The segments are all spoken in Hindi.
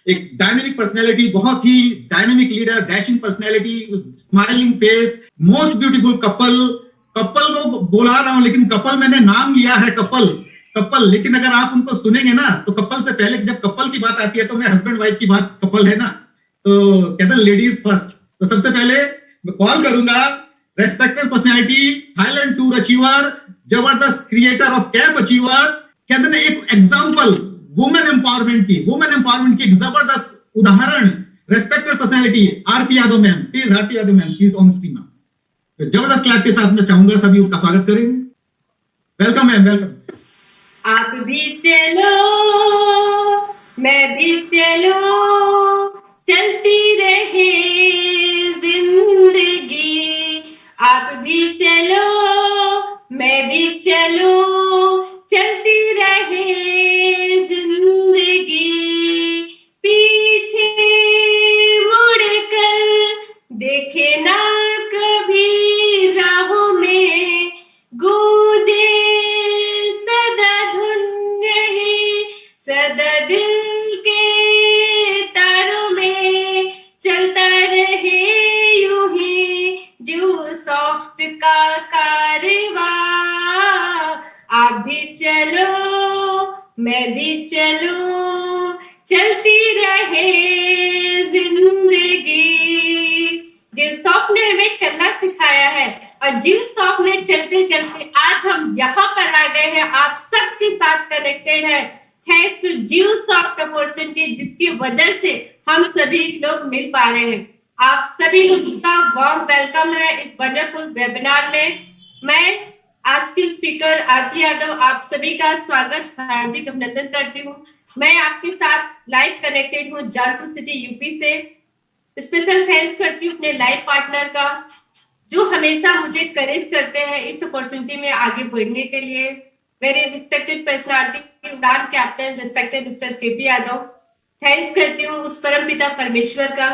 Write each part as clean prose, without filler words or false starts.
एक डायनेमिक पर्सनैलिटी, बहुत ही dynamic leader, dashing personality, smiling face, most beautiful couple. Couple को बोला रहा हूं, लेकिन कपल मैंने नाम लिया है कपल कपल, लेकिन अगर आप उनको सुनेंगे ना तो कपल से पहले जब कपल की बात आती है तो मैं हस्बैंड वाइफ की बात कपल है ना, तो कहते हैं लेडीज फर्स्ट। तो सबसे पहले मैं कॉल करूंगा respected personality, Thailand tour achiever, जबरदस्त क्रिएटर ऑफ कैप अचीवर्स, कहते हैं एक एग्जाम्पल वुमेन एम्पावरमेंट की एक जबरदस्त उदाहरण, respected personality Aarti Yadav ma'am. Please Aarti Yadav ma'am, please on screen. तो जबरदस्त क्लैप के साथ मैं चाहूंगा सभी उनका स्वागत करें। Welcome ma'am, welcome. आप भी चलो मैं भी चलो, चलती रहे जिंदगी। आप भी चलो मैं भी चलो, चलती रहे जिंदगी। पीछे मुड़ कर देखे ना कभी राहों में, गूंजे सदा धुन रही सदा दिल के तारों में, चलता रहे यूं ही जो सॉफ्ट का कारवां। आप भी चलो मैं भी चलूं, चलती रहे जिंदगी। जिव सॉफ्ट ने हमें चलना सिखाया है और जिव सॉफ्ट में चलते चलते आज हम यहाँ पर आ गए हैं, आप सबके साथ कनेक्टेड है थैंक्स टू जिव सॉफ्ट अपॉर्चुनिटी, जिसकी वजह से हम सभी लोग मिल पा रहे हैं। आप सभी लोगों का वार्म वेलकम है इस वंडरफुल वेबिनार में। मैं आज की स्पीकर आरती यादव आप सभी का स्वागत हार्दिक अभिनंदन करती हूँ। मैं आपके साथ लाइव कनेक्टेड हूँ जौनपुर सिटी यूपी से। स्पेशल थैंक्स करती हूँ अपने लाइव पार्टनर का जो हमेशा मुझे करेज करते हैं इस अपॉर्चुनिटी में आगे बढ़ने के लिए। वेरी रिस्पेक्टेड पर्सनालिटी उड़ान captain respected mister KP Yadav. Thanks करती हूँ उस परम पिता परमेश्वर का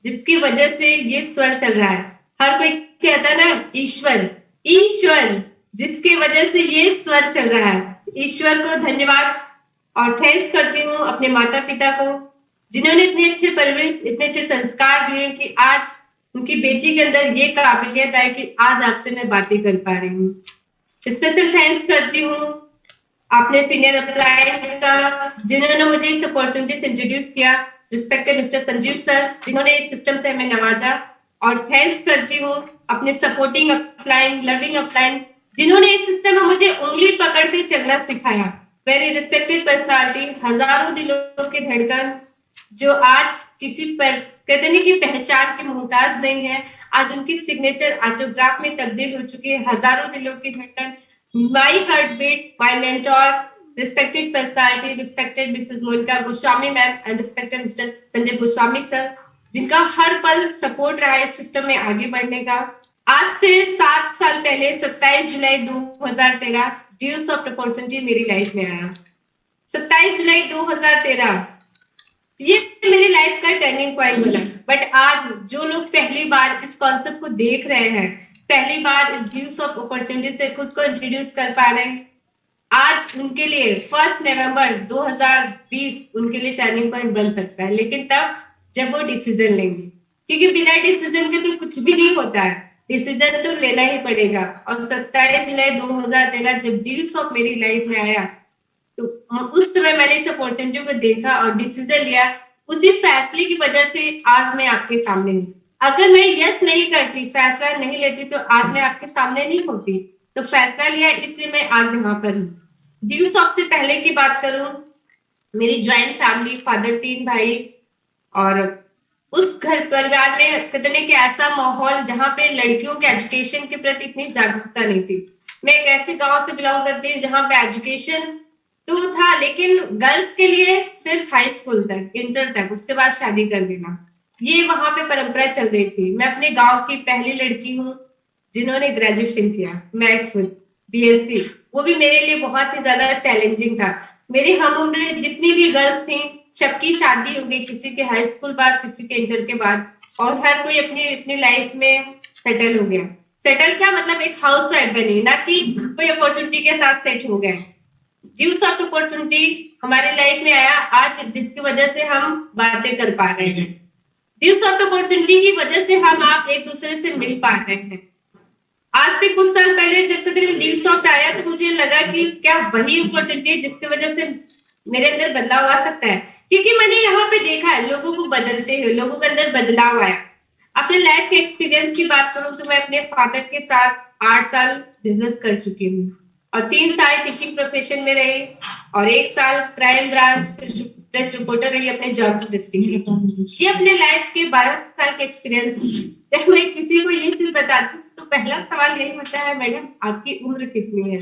जिसकी वजह से ये स्वर चल रहा है। हर कोई कहता ना ईश्वर ईश्वर, जिसकी वजह से ये स्वर चल रहा है। ईश्वर को धन्यवाद और थैंक्स करती हूँ अपने माता पिता को जिन्होंने इतने अच्छे परवरिश इतने अच्छे संस्कार दिए कि आज उनकी बेटी के अंदर ये काबिलियत है कि आज आपसे मैं बातें कर पा रही हूँ। स्पेशल थैंक्स करती हूँ अपने सीनियर अप्लाई का जिन्होंने मुझे इस अपॉर्चुनिटी से इंट्रोड्यूस किया, रिस्पेक्टेड मिस्टर संजीव सर जिन्होंने इस सिस्टम से हमें नवाजा। और थैंक्स करती हूँ अपने सपोर्टिंग अपलाइन, लविंग अपलाइन जिन्होंने इस सिस्टम में मुझे उंगली पकड़ते चलना सिखाया। वेरी रिस्पेक्टेड पर्सनालिटी, हजारों दिलों की धड़कन जो आज किसी पर कहते नहीं कि पहचान के मोहताज नहीं है, आज उनकी सिग्नेचर ऑटोग्राफ में तब्दील हो चुकी है। हजारों दिलों की धड़कन, my heart beat, my mentor, respected personality, respected Mrs Monika Goswami ma'am and respected Mr Sanjay Goswami sir जिनका हर पल सपोर्ट रहा है इस सिस्टम में आगे बढ़ने का। आज से 7 साल पहले 27 जुलाई 2013 ड्यू सॉफ्ट अपॉर्चुनिटी मेरी लाइफ में आया। 27 जुलाई 2013 ये मेरी लाइफ का टर्निंग पॉइंट बना। बट आज जो लोग पहली बार इस कॉन्सेप्ट को देख रहे हैं, पहली बार इस ड्यूस ऑफ अपॉर्चुनिटी से खुद को इंट्रोड्यूस कर पा रहे हैं, आज उनके लिए 1 नवंबर 2020 उनके लिए टर्निंग पॉइंट बन सकता है। लेकिन तब जब वो डिसीजन लेंगे, क्योंकि बिना डिसीजन के तो कुछ भी नहीं होता है, डिसीजन तो लेना ही पड़ेगा। और 27 जुलाई 2013 जब ड्यूस ऑफ मेरी लाइफ में आया तो उस समय मैंने इस अपॉर्चुनिटी को देखा और डिसीजन लिया। उसी फैसले की वजह से आज मैं आपके सामने हूँ। अगर मैं यस नहीं करती, फैसला नहीं लेती तो आज मैं आपके सामने नहीं होती। तो फैसला लिया इसलिए मैं आज यहाँ पर हूँ। ड्यू सॉफ्ट से पहले की बात करूं, मेरी ज्वाइंट फैमिली, फादर 3 भाई और उस घर परिवार में कितने के ऐसा माहौल जहाँ पे लड़कियों के एजुकेशन के प्रति इतनी जागरूकता नहीं थी। मैं एक ऐसे गांव से बिलोंग करती हूँ जहाँ पे एजुकेशन तो था लेकिन गर्ल्स के लिए सिर्फ हाई स्कूल तक, इंटर तक, उसके बाद शादी कर देना, ये वहां पे परंपरा चल रही थी। मैं अपने गांव की पहली लड़की हूँ जिन्होंने ग्रेजुएशन किया, मैं खुद बीएससी, वो भी मेरे लिए बहुत ही ज्यादा चैलेंजिंग था। मेरे हम उम्र जितनी भी गर्ल्स थी सबकी शादी हो गई, किसी के हाई स्कूल बाद, किसी के इंटर के बाद, और हर कोई अपनी अपनी लाइफ में सेटल हो गया। सेटल क्या मतलब, एक हाउस वाइफ बनी, ना कि कोई अपॉर्चुनिटी के साथ सेट हो गए। ड्यू सॉफ्ट अपॉर्चुनिटी हमारे लाइफ में आया आज, जिसकी वजह से हम बातें कर पा रहे हैं। ड्यू सॉफ्ट अपॉर्चुनिटी की वजह से हम आप एक दूसरे से मिल पा रहे हैं। आज से कुछ साल पहले जब कभी ड्यू सॉफ्ट आया तो मुझे लगा कि क्या वही अपॉर्चुनिटी है जिसकी वजह से मेरे अंदर बदलाव आ सकता है, क्योंकि मैंने यहाँ पे देखा है लोगों को बदलते हुए, लोगों के अंदर बदलाव आया। अपने लाइफ के एक्सपीरियंस की बात करूं तो मैं अपने फादर के साथ 8 साल बिजनेस कर चुकी हूँ और 3 साल टीचिंग प्रोफेशन में रही और 1 साल क्राइम ब्रांच प्रेस रिपोर्टर रही अपने जॉब डिस्ट्रिक्ट में। ये अपने लाइफ के 12 साल के एक्सपीरियंस। जब मैं किसी को ये चीज बताती हूँ तो पहला सवाल यही होता है, मैडम आपकी उम्र कितनी है?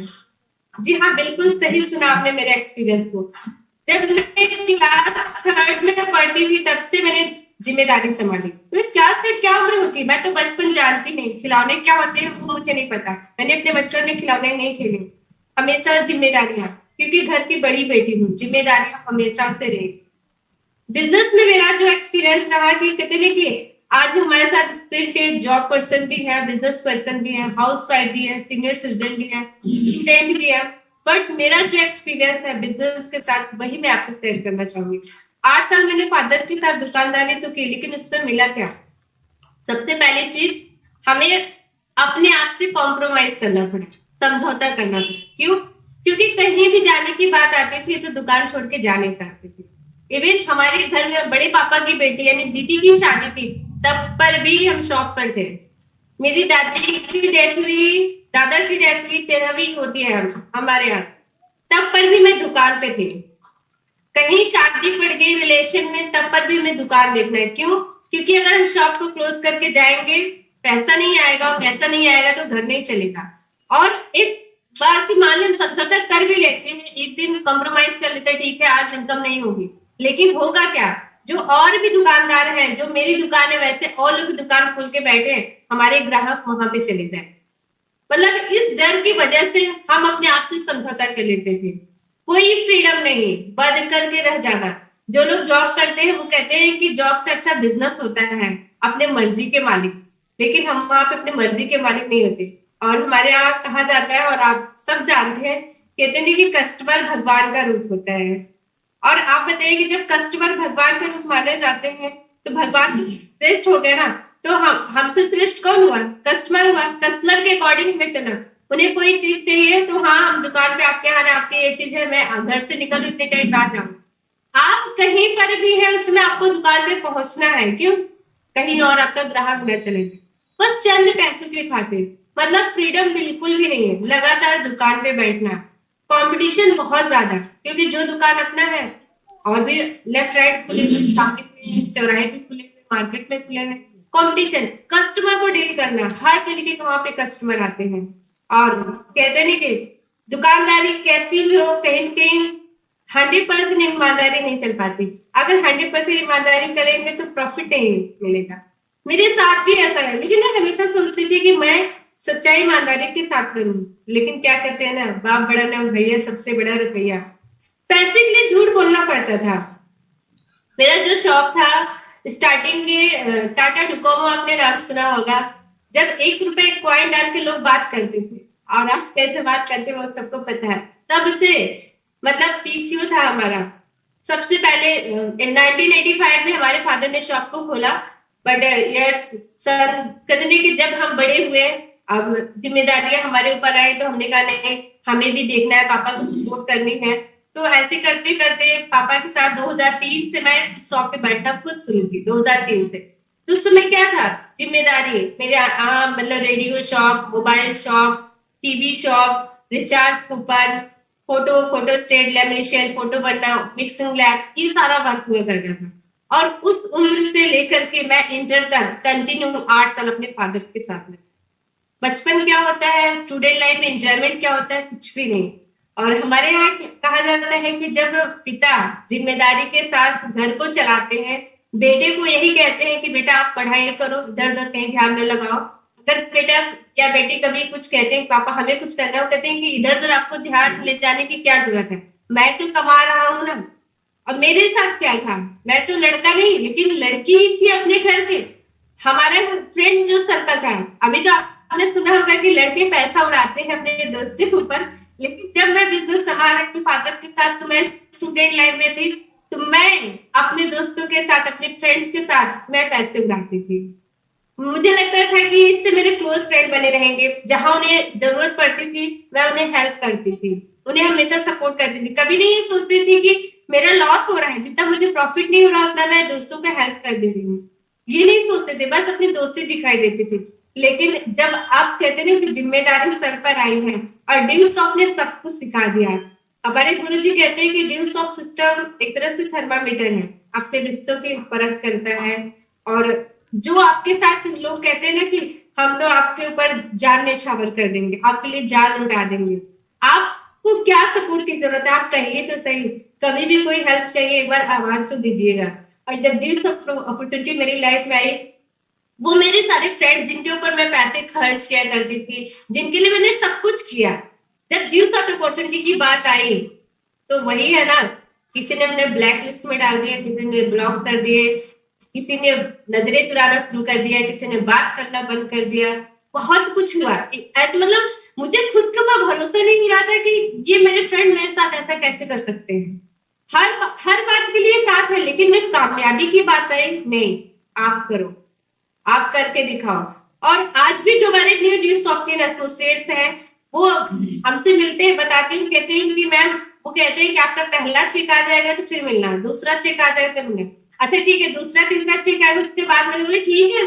जी हाँ, बिल्कुल सही सुना आपने मेरे एक्सपीरियंस को। जब मैं क्लास 3rd में पढ़ती थी तब से मैंने जिम्मेदारी संभाली। तो क्लास 3 क्या उम्र होती है मैं तो बचपन जानती नहीं, खिलौने क्या होते हैं वो मुझे नहीं पता, मैंने अपने बचपन में खिलौने नहीं खेले, हमेशा जिम्मेदारियां, क्योंकि घर की बड़ी बेटी हूँ, जिम्मेदारियां हमेशा से रही। बिजनेस में मेरा जो एक्सपीरियंस रहा कि कहते हैं कि आज हमारे साथ स्क्रीन पे जॉब पर्सन भी है, बिजनेस पर्सन भी है, हाउस वाइफ भी है, सीनियर सिटीजन भी है, स्टूडेंट भी है, बट मेरा जो एक्सपीरियंस है बिजनेस के साथ वही मैं आपसे शेयर करना चाहूंगी। 8 साल मैंने फादर के साथ दुकानदारी तो की, लेकिन उसमें मिला क्या? सबसे पहली चीज, हमें अपने आप से कॉम्प्रोमाइज करना पड़ा, समझौता करना पड़ा। क्यों? क्योंकि कहीं भी जाने की बात आती थी तो दुकान छोड़ के जा नहीं सकते थे। इवन हमारे घर में बड़े पापा की बेटी यानी दीदी की शादी थी तब पर भी हम शॉप पर थे। मेरी दादी की डेथ हुई, दादा की डेथ हुई, 13वीं होती है हमारे यहाँ, तब पर भी मैं दुकान पे थी। कहीं शादी पड़ गई रिलेशन में तब पर भी मैं दुकान देखना है। क्यों? क्योंकि अगर हम शॉप को क्लोज करके जाएंगे पैसा नहीं आएगा, और पैसा नहीं आएगा तो घर नहीं चलेगा। और एक बार की मान हम समझौता कर भी लेते हैं, एक दिन कॉम्प्रोमाइज कर लेते हैं, ठीक है आज इनकम नहीं होगी, लेकिन होगा क्या? जो और भी दुकानदार हैं, जो मेरी दुकान है वैसे और लोग दुकान खोल के बैठे हैं, हमारे ग्राहक वहां पे चले जाए। मतलब इस डर की वजह से हम अपने आप से समझौता कर लेते थे। कोई फ्रीडम नहीं, बंद करके रह जाना। जो लोग जॉब करते हैं वो कहते हैं कि जॉब से अच्छा बिजनेस होता है, अपने मर्जी के मालिक, लेकिन हम वहां पे अपने मर्जी के मालिक नहीं होते। और हमारे यहाँ कहा जाता है और आप सब जानते हैं, कहते हैं कि कस्टमर भगवान का रूप होता है। और आप बताइए कि जब कस्टमर भगवान का रूप माने जाते हैं तो भगवान तो श्रेष्ठ हो गए ना, तो हमसे श्रेष्ठ कौन हुआ? कस्टमर हुआ। कस्टमर के अकॉर्डिंग में चला, उन्हें कोई चीज चाहिए तो हाँ हम दुकान पे आपके यहाँ आपकी ये चीज है, मैं घर से निकल इतने टाइम आ जाऊं। आप कहीं पर भी है उसमें आपको दुकान पे पहुंचना है। क्यों? कहीं और आपका ग्राहक न चले, बस चंद पैसों के खातिर। मतलब फ्रीडम बिल्कुल भी नहीं है, लगातार दुकान पे बैठना, कंपटीशन बहुत ज्यादा, क्योंकि जो दुकान अपना है और भी लेफ्ट राइट खुले हुए, सामने में चौराहे भी खुले हुए, मार्केट में खुले हुए, कंपटीशन, कस्टमर को डील करना, हर तरीके के वहां पे कस्टमर आते हैं। और कहते नहीं कि दुकानदारी कैसी भी हो, कहीं कहीं 100% ईमानदारी नहीं चल पाती। अगर 100% ईमानदारी करेंगे तो प्रॉफिट नहीं मिलेगा। मेरे साथ भी ऐसा है, लेकिन मैं हमेशा सोचती थी कि मैं सच्चाई ईमानदारी के साथ करूं, लेकिन क्या कहते हैं ना, बाप बड़ा ना भैया सबसे बड़ा रुपया। पैसे के लिए झूठ बोलना पड़ता था। मेरा जो शॉप था स्टार्टिंग में, टाटा डोकोमो आपने नाम सुना होगा, जब 1 रुपए कॉइन डाल के लोग बात करते थे, और आज कैसे बात करते वो सबको पता है। तब से मतलब पीसीओ था हमारा। सबसे पहले 1985 में हमारे फादर ने शॉप को खोला, बट यार सर कहते कि जब हम बड़े हुए, अब जिम्मेदारियां हमारे ऊपर आई तो हमने कहा नहीं, हमें भी देखना है, पापा को सपोर्ट करनी है। तो ऐसे करते करते पापा के साथ 2003 से मैं शॉप पे बैठना खुद शुरू की, 2003 से। तो उस समय क्या था, जिम्मेदारी मेरे मतलब radio shop, mobile shop, TV shop, recharge coupon, photo state, lamination, photo बनना, मिक्सिंग लैब, ये सारा वर्क हुआ करता था। और उस उम्र से लेकर के मैं इंटर तक कंटिन्यू 8 साल अपने फादर के साथ में। बचपन क्या होता है, स्टूडेंट लाइफ में एंजॉयमेंट क्या होता है, कुछ भी नहीं। और हमारे यहाँ कहा जाता है कि जब पिता जिम्मेदारी के साथ घर को चलाते हैं, बेटे को यही कहते हैं कि बेटा आप पढ़ाई करो, इधर उधर कहीं ध्यान न लगाओ। अगर बेटा या बेटी कभी कुछ कहते हैं पापा हमें कुछ करना है, वो कहते हैं कि इधर उधर आपको ध्यान ले जाने की क्या जरूरत है, मैं तो कमा रहा हूँ ना। और मेरे साथ क्या था, मैं तो लड़का नहीं लेकिन लड़की ही थी अपने घर के। हमारा फ्रेंड जो सर्कल था, अभी तो आपने सुना होगा कि लड़के पैसा उड़ाते हैं अपने दोस्तों के ऊपर, लेकिन जब मैं बिजनेस संभाल रही थी फादर के साथ, तो मैं स्टूडेंट लाइफ में थी, तो मैं अपने दोस्तों के साथ, अपने फ्रेंड्स के साथ मैं पैसे उड़ाती थी। मुझे लगता था कि इससे मेरे क्लोज फ्रेंड बने रहेंगे, जहां उन्हें जरूरत पड़ती थी मैं उन्हें हेल्प करती थी, उन्हें हमेशा सपोर्ट करती थी। कभी नहीं ये सोचती थी कि मेरा लॉस हो रहा है, जितना मुझे प्रॉफिट नहीं हो रहा उतना मैं दोस्तों को हेल्प कर दे रही हूँ, ये नहीं सोचते थे, बस अपनी दोस्ती दिखाई देती थी। लेकिन जब आप कहते ना कि जिम्मेदारी सर पर आई है और ड्यूस ऑफ ने सब कुछ सिखा दिया। हमारे गुरु जी कहते हैं कि ड्यूस ऑफ सिस्टम एक तरह से थर्मामीटर है, आपके रिश्तों की परख करता है। और जो आपके साथ लोग कहते हैं ना कि हम तो आपके ऊपर जान न्यौछावर कर देंगे, आपके लिए जान उड़ा देंगे, आपको क्या सपोर्ट की जरूरत है, आप कहिए तो सही, कभी भी कोई हेल्प चाहिए एक बार आवाज तो दीजिएगा। और जब ड्यूस ऑफ अपॉर्चुनिटी मेरी लाइफ में आई, वो मेरे सारे फ्रेंड जिनके ऊपर मैं पैसे खर्च किया करती थी, जिनके लिए मैंने सब कुछ किया, जब ड्यूस ऑफ अपॉर्चुनिटी की बात आई तो वही है ना, किसी ने हमने ब्लैक लिस्ट में डाल दिया, किसी ने ब्लॉक कर दिए, किसी ने नजरें चुराना शुरू कर दिया, किसी ने बात करना बंद कर दिया, बहुत कुछ हुआ ऐसे। मतलब मुझे खुद के ऊपर भरोसा नहीं हो रहा था कि ये मेरे फ्रेंड मेरे साथ ऐसा कैसे कर सकते हैं। हर बात के लिए साथ है, लेकिन जब कामयाबी की बात आई, नहीं आप करो, आप करके दिखाओ। और आज भी जो हमारे न्यू ड्यूस सॉफ्टवेयर एसोसिएट्स हैं, वो हमसे मिलते हैं, बताते हैं, कहते हैं कि मैम, वो कहते हैं कि आपका पहला चेक आ जाएगा तो फिर मिलना, दूसरा चेक आ जाएगा तो मिलना। अच्छा ठीक है, दूसरा तीसरा चेक आएगा उसके बाद मैंने बोले ठीक है,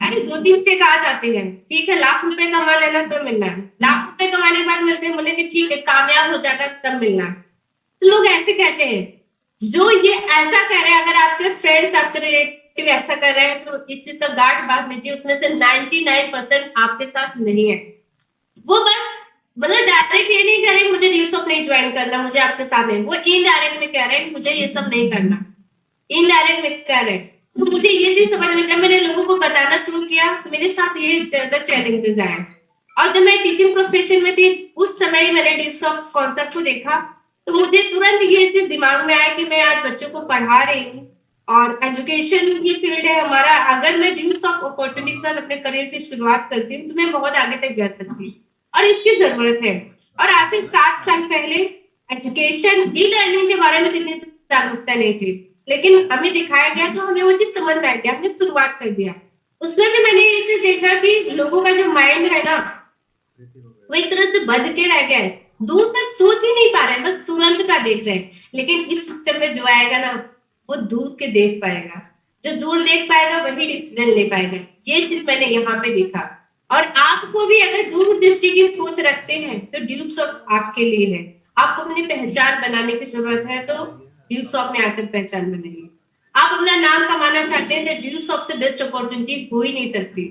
अरे 2-3 चेक आ जाते हैं, ठीक है, लाख रुपए कमा लेना तो मिलना है, लाख रुपए कमाने के बाद मिलते हैं, बोले कि ठीक है कामयाब हो जाता तब मिलना है। तो लोग ऐसे कहते हैं, जो ये ऐसा कह रहे हैं, अगर आपके फ्रेंड्स आपके रिलेटिव ऐसा कर रहे हैं तो इस चीज का गांठ बांध लीजिए, उसमें से 99% आपके साथ नहीं है। वो बस मतलब डायरेक्ट ये नहीं कह रहे मुझे ड्यूस ऑफ नहीं ज्वाइन करना, मुझे आपके साथ नहीं, वो इनडायरेक्ट में कह रहे हैं मुझे ये सब नहीं करना, इनडायरेक्ट में कह रहे हैं। तो मुझे ये चीज समझ में, जब मैंने लोगों को बताना शुरू किया तो मेरे साथ ये ज्यादा चैलेंजेस आए। और जब मैं टीचिंग प्रोफेशन में थी, उस समय मैंने ड्यूस ऑफ कॉन्सेप्ट को देखा, तो मुझे तुरंत ये चीज दिमाग में आया कि मैं आज बच्चों को पढ़ा रही हूँ और एजुकेशन की फील्ड है हमारा, अगर मैं ड्यूस ऑफ अपॉर्चुनिटी के साथ अपने करियर की शुरुआत करती हूँ तो मैं बहुत आगे तक जा सकती हूँ, और इसकी जरूरत है। और आज से 7 साल पहले एजुकेशन ई लर्निंग के बारे में इतनी जागरूकता नहीं थी, लेकिन हमें दिखाया गया तो हमें वो चीज समझ में आ गया, हमने शुरुआत कर दिया। उसमें भी मैंने ये चीज देखा कि लोगों का जो माइंड है ना, वो एक तरह से बंध के रह गया है, दूर तक सोच ही नहीं पा रहे हैं, बस तुरंत का देख रहे हैं। लेकिन इस सिस्टम में जो आएगा ना, वो दूर के देख पाएगा, जो दूर देख पाएगा वही डिसीजन ले पाएगा। ये चीज मैंने यहाँ पे देखा। और आपको भी अगर दूरदृष्टि की सोच रखते हैं तो ड्यूस ऑफ आपके लिए है। आपको अपनी पहचान बनाने की जरूरत है तो ड्यूस ऑफ में आकर पहचान बनाइए। आप अपना नाम कमाना चाहते हैं तो ड्यूस ऑफ से बेस्ट अपॉर्चुनिटी हो ही नहीं सकती।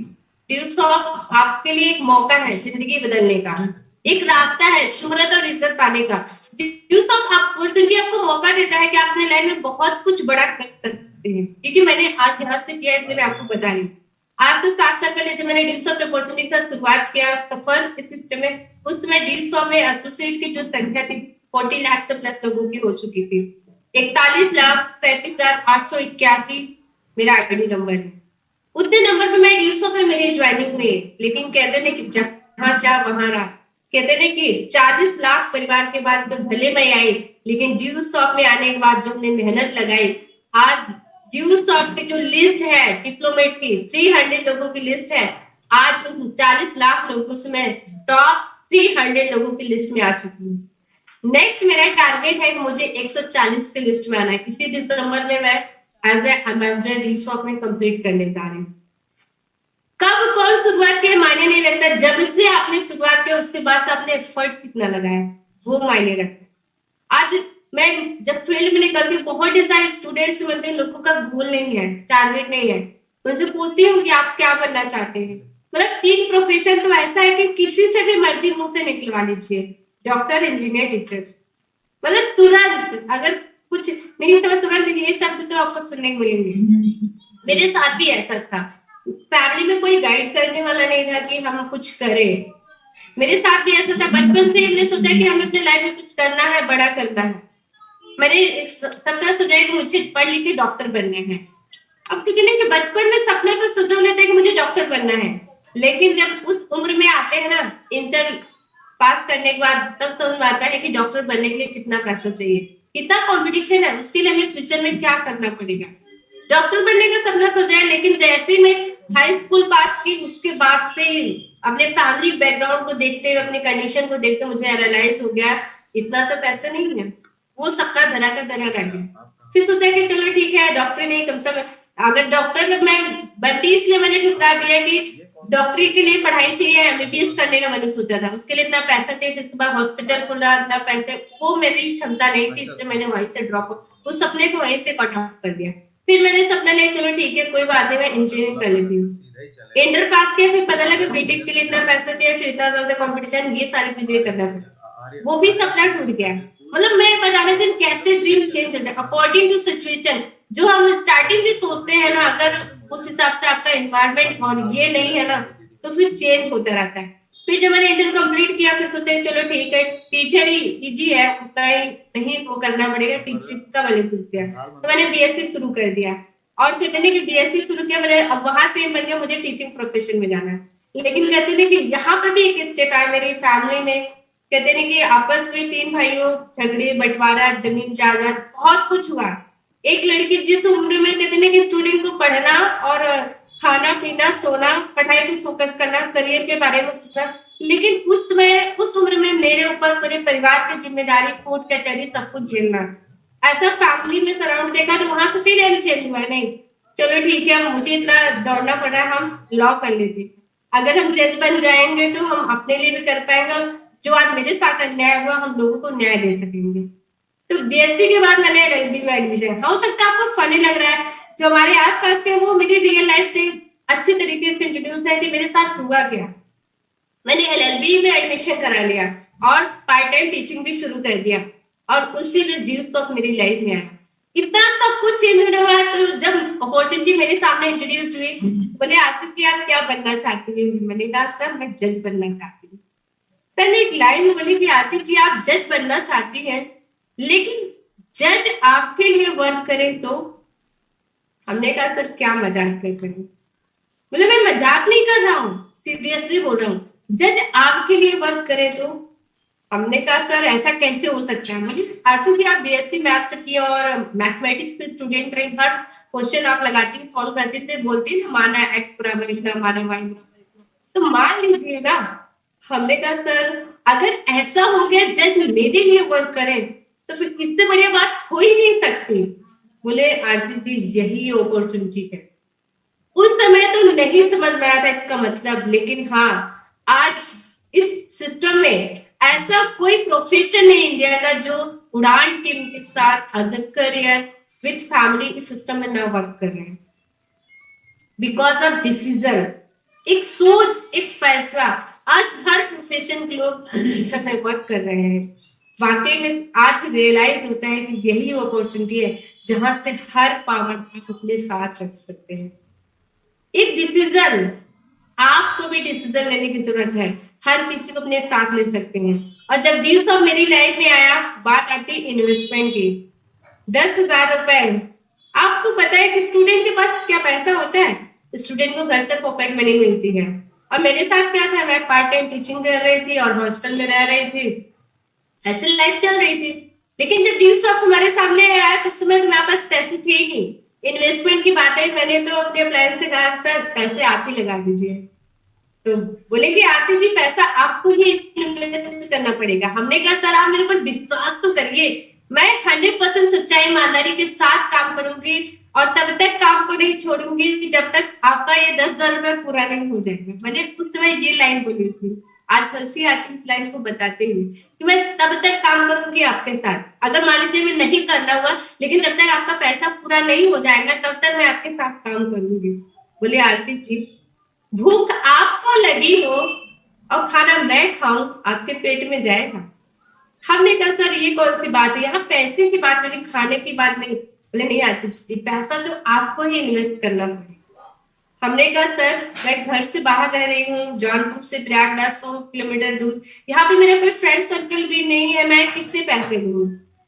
ड्यूस ऑफ आपके लिए एक मौका है जिंदगी बदलने का, एक रास्ता है शोहरत और इज्जत पाने का। ड्यूस ऑफ अपॉर्चुनिटी आपको मौका देता है कि आप अपने लाइफ में बहुत कुछ बड़ा कर सकते हैं, क्योंकि मैंने आज यहाँ से किया इसलिए मैं आपको बता रही हूँ। आज से 7 साल पहले जब मैंने ड्यूस ऑफ अपॉर्चुनिटी के साथ शुरुआत किया सफर इस सिस्टम में, उस समय ड्यूस ऑफ में एसोसिएट की जो संख्या थी 40 लाख से प्लस लोगों की हो चुकी थी। 41,37,881 मेरा आईडी नंबर है। उतने नंबर पे मैं ड्यूस ऑफ में मेरी ज्वाइनिंग हुई है। लेकिन कहते ना कि जहां जा वहां रहा, कहते ना कि 40 लाख परिवार के बाद तो भले मैं आई, लेकिन ड्यूस ऑफ में आने के बाद जो हमने मेहनत लगाई, आज ड्यूस ऑफ की जो लिस्ट है डिप्लोमेट्स की 300 लोगों की लिस्ट है, आज उस 40 लाख लोगों से मैं टॉप 300 लोगों की लिस्ट में आ चुकी हूँ। नेक्स्ट मेरा टारगेट है कि मुझे 140 की लिस्ट में आना है। इसी दिसंबर में मैं एज ए एम्बेसडर ड्यूस ऑफ में कंप्लीट करने जा रही हूँ। कब कौन शुरुआत किया मायने नहीं रखता, जब से आपने शुरुआत किया उसके बाद से आपने एफर्ट कितना लगाया वो मायने रखता है। आज मैं जब फील्ड में निकलती हूँ, बहुत सारे स्टूडेंट्स मिलते हैं, लोगों का गोल नहीं है, टारगेट नहीं है, उनसे पूछती हूँ कि आप क्या बनना चाहते हैं। मतलब 3 प्रोफेशन तो ऐसा है कि किसी से भी मर्जी मुंह से निकलवा लीजिए, डॉक्टर, इंजीनियर, टीचर। मतलब तुरंत अगर कुछ नहीं समझ, तुरंत ये शब्द तो आपको सुनने को मिलेंगे। मेरे साथ भी ऐसा था, फैमिली में कोई गाइड करने वाला नहीं था कि हम कुछ करें। मेरे साथ भी ऐसा था, बचपन से हमने सोचा कि हमें अपने लाइफ में कुछ करना है, बड़ा करना है। मैंने एक सपना सजाया कि मुझे पढ़ लिख के डॉक्टर बनने हैं। अब तो कहने कि बचपन में सपना तो सजा लेते हैं कि मुझे डॉक्टर बनना है, लेकिन जब उस उम्र में आते हैं ना, इंटर पास करने के बाद तब समझ में आता है कि डॉक्टर बनने के लिए कितना पैसा चाहिए, कितना कंपटीशन है, उसके लिए हमें फ्यूचर में क्या करना पड़ेगा। डॉक्टर बनने का सपना सोचा है, लेकिन जैसे ही मैं हाई स्कूल पास की उसके बाद से अपने फैमिली बैकग्राउंड को देखते, अपने कंडीशन को देखते मुझे रियलाइज हो गया इतना तो पैसा नहीं है, वो सपना धरा का धरा रह गया। फिर सोचा कि चलो ठीक है डॉक्टर नहीं, कम से कम अगर डॉक्टर मैं बनती, इसलिए मैंने ठुकरा दिया कि डॉक्टरी के लिए पढ़ाई चाहिए, एमबीबीएस करने का मैंने सोचा था, उसके लिए इतना पैसा चाहिए, फिर उसके बाद हॉस्पिटल खुला, इतना पैसे, वो मेरी क्षमता नहीं थी, इसलिए मैंने वहीं से ड्रॉप उस सपने को वहीं से कट ऑफ कर दिया। फिर मैंने सपना लिया चलो ठीक है कोई बात नहीं, मैं इंजीनियरिंग कर लेती हूँ। इंटर पास किया, फिर पता लगा बीटेक के लिए इतना पैसा चाहिए, फिर इतना ज्यादा कंपटीशन, ये सारी चीजें करना पड़ा, वो भी सपना टूट गया। मतलब मैं बताना चाहती कैसे ड्रीम चेंज होता है अकॉर्डिंग टू सिचुएशन। जो हम स्टार्टिंग में सोचते हैं ना, अगर उस हिसाब से आपका एनवायरमेंट और ये नहीं है ना, तो फिर चेंज होता रहता है। फिर जब मैंने इंटर कंप्लीट किया, फिर सोचा चलो ठीक है टीचर ही इजी है, उतना ही नहीं वो करना पड़ेगा, टीचिंग का मैंने सोच दिया, तो मैंने बीएससी शुरू कर दिया। और कहते हैं कि बीएससी शुरू किया मैंने, अब वहां से बन गया मुझे टीचिंग प्रोफेशन में जाना है। लेकिन कहते हैं कि यहाँ पर भी एक स्टेप आया मेरी फैमिली में, कहते हैं कि आपस में 3 भाइयों झगड़े, बंटवारा, जमीन जायदाद, बहुत कुछ हुआ। एक लड़की जिस उम्र में कहते हैं कि स्टूडेंट को पढ़ना और खाना पीना सोना, पढ़ाई पे फोकस करना, करियर के बारे में सोचना, लेकिन उस उम्र में मेरे ऊपर पूरे परिवार की जिम्मेदारी, कोर्ट कचहरी सब कुछ झेलना। ऐसा फैमिली में सराउंड देखा, तो वहां से फिर एम चेंज हुआ, नहीं चलो ठीक है मुझे इतना दौड़ना पड़ रहा है, हम लॉ कर लेते, अगर हम जज बन जाएंगे तो हम अपने लिए भी कर पाएंगे, जो आज मेरे साथ अन्याय हुआ हम लोगों को न्याय दे सकेंगे। तो बीएससी के बाद मैंने एलएलबी में एडमिशन, हो सकता है आपको फनी लग रहा है, जो हमारे आसपास के वो मेरी रियल लाइफ से अच्छी तरीके से इंट्रोड्यूस है कि मेरे साथ हुआ क्या। मैंने एलएलबी में एडमिशन करा लिया और पार्ट टाइम टीचिंग भी शुरू कर दिया, और उसी में जीव ऑफ मेरी लाइफ में आया। इतना सब कुछ चेंज होने हुआ, तो जब अपॉर्चुनिटी मेरे सामने इंट्रोड्यूस हुई, बोले आरती जी आप क्या बनना चाहती है, मैंने कहा सर मैं जज बनना चाहती हूँ। सर ने एक लाइन बोली कि आरती जी आप जज बनना चाहती हैं, लेकिन जज आपके लिए वर्क करे तो? हमने कहा सर क्या मजाक कर रहे हैं, मतलब मैं मजाक नहीं कर रहा हूँ, सीरियसली बोल रहा हूँ, जज आपके लिए वर्क करे तो? हमने कहा सर ऐसा कैसे हो सकता है। बोली आरती जी आप बीएससी मैथ से किए और मैथमेटिक्स के स्टूडेंट रहे, हर क्वेश्चन आप लगाती सॉल्व करते थे, बोलते ना माना एक्स बराबर इतना, माना वाई बराबर इतना, तो मान लीजिए ना। हमने कहा सर अगर ऐसा हो गया जज मेरे लिए वर्क करे, तो फिर इससे बढ़िया बात हो ही नहीं सकती। बोले आरती जी यही अपॉर्चुनिटी है। उस समय तो नहीं समझ में आया था इसका मतलब, लेकिन हाँ आज इस सिस्टम में ऐसा कोई प्रोफेशन नहीं इंडिया का जो उड़ान टीम के साथ as a career with family इस सिस्टम में ना वर्क कर रहे हैं, बिकॉज ऑफ डिसीजन, एक सोच, एक फैसला। आज हर प्रोफेशन के लोग सिस्टम में वर्क कर रहे हैं। वाकई में आज रियलाइज होता है कि यही अपॉर्चुनिटी है जहां से हर पावर आप अपने साथ रख सकते हैं। एक डिसीजन, आपको भी डिसीजन लेने की जरूरत है, हर किसी को अपने साथ ले सकते हैं। और जब ड्यूस ऑफ मेरी लाइफ में आया, बात आती इन्वेस्टमेंट की। 10,000 रुपए, आपको पता है कि स्टूडेंट के पास क्या पैसा होता है, स्टूडेंट को घर से पॉकेट मनी मिलती है। और मेरे साथ क्या था, मैं पार्ट टाइम टीचिंग कर रही थी और हॉस्टल में रह रही थी, ऐसे लाइफ चल रही थी। लेकिन जब ड्यूस ऑफ हमारे सामने आया तो उस समय तो मेरे पास पैसे थे ही। इन्वेस्टमेंट की बात है, मैंने तो अपने प्लान से कहा सर पैसे आप ही लगा दीजिए, तो बोले कि आरती जी पैसा आपको ही इन्वेस्ट करना पड़ेगा। हमने कहा सर आप मेरे पर विश्वास तो करिए, मैं 100% सच्चाई ईमानदारी के साथ काम करूंगी और तब तक काम को नहीं छोड़ूंगी जब तक आपका ये 10,000 रुपए पूरा नहीं हो जाएगा। मैंने उस समय ये लाइन बोली थी, आज हंसी आती इस लाइन को बताते हुए कि मैं तब तक काम करूंगी आपके साथ, अगर मान लीजिए मैं नहीं करना हुआ, लेकिन जब तक आपका पैसा पूरा नहीं हो जाएगा तब तक मैं आपके साथ काम करूंगी। बोले आरती जी भूख आपको लगी हो और खाना मैं खाऊं, आपके पेट में जाएगा? हमने कहा सर ये कौन सी बात है, यहाँ पैसे की बात नहीं, खाने की बात नहीं। बोले नहीं आती जी पैसा तो आपको ही इन्वेस्ट करना पड़ेगा। हमने कहा सर मैं घर से बाहर रह रही हूँ, जौनपुर से प्रयागराज 100 किलोमीटर दूर, यहाँ पे मेरा कोई फ्रेंड सर्कल भी नहीं है, मैं किससे पैसे लूँ?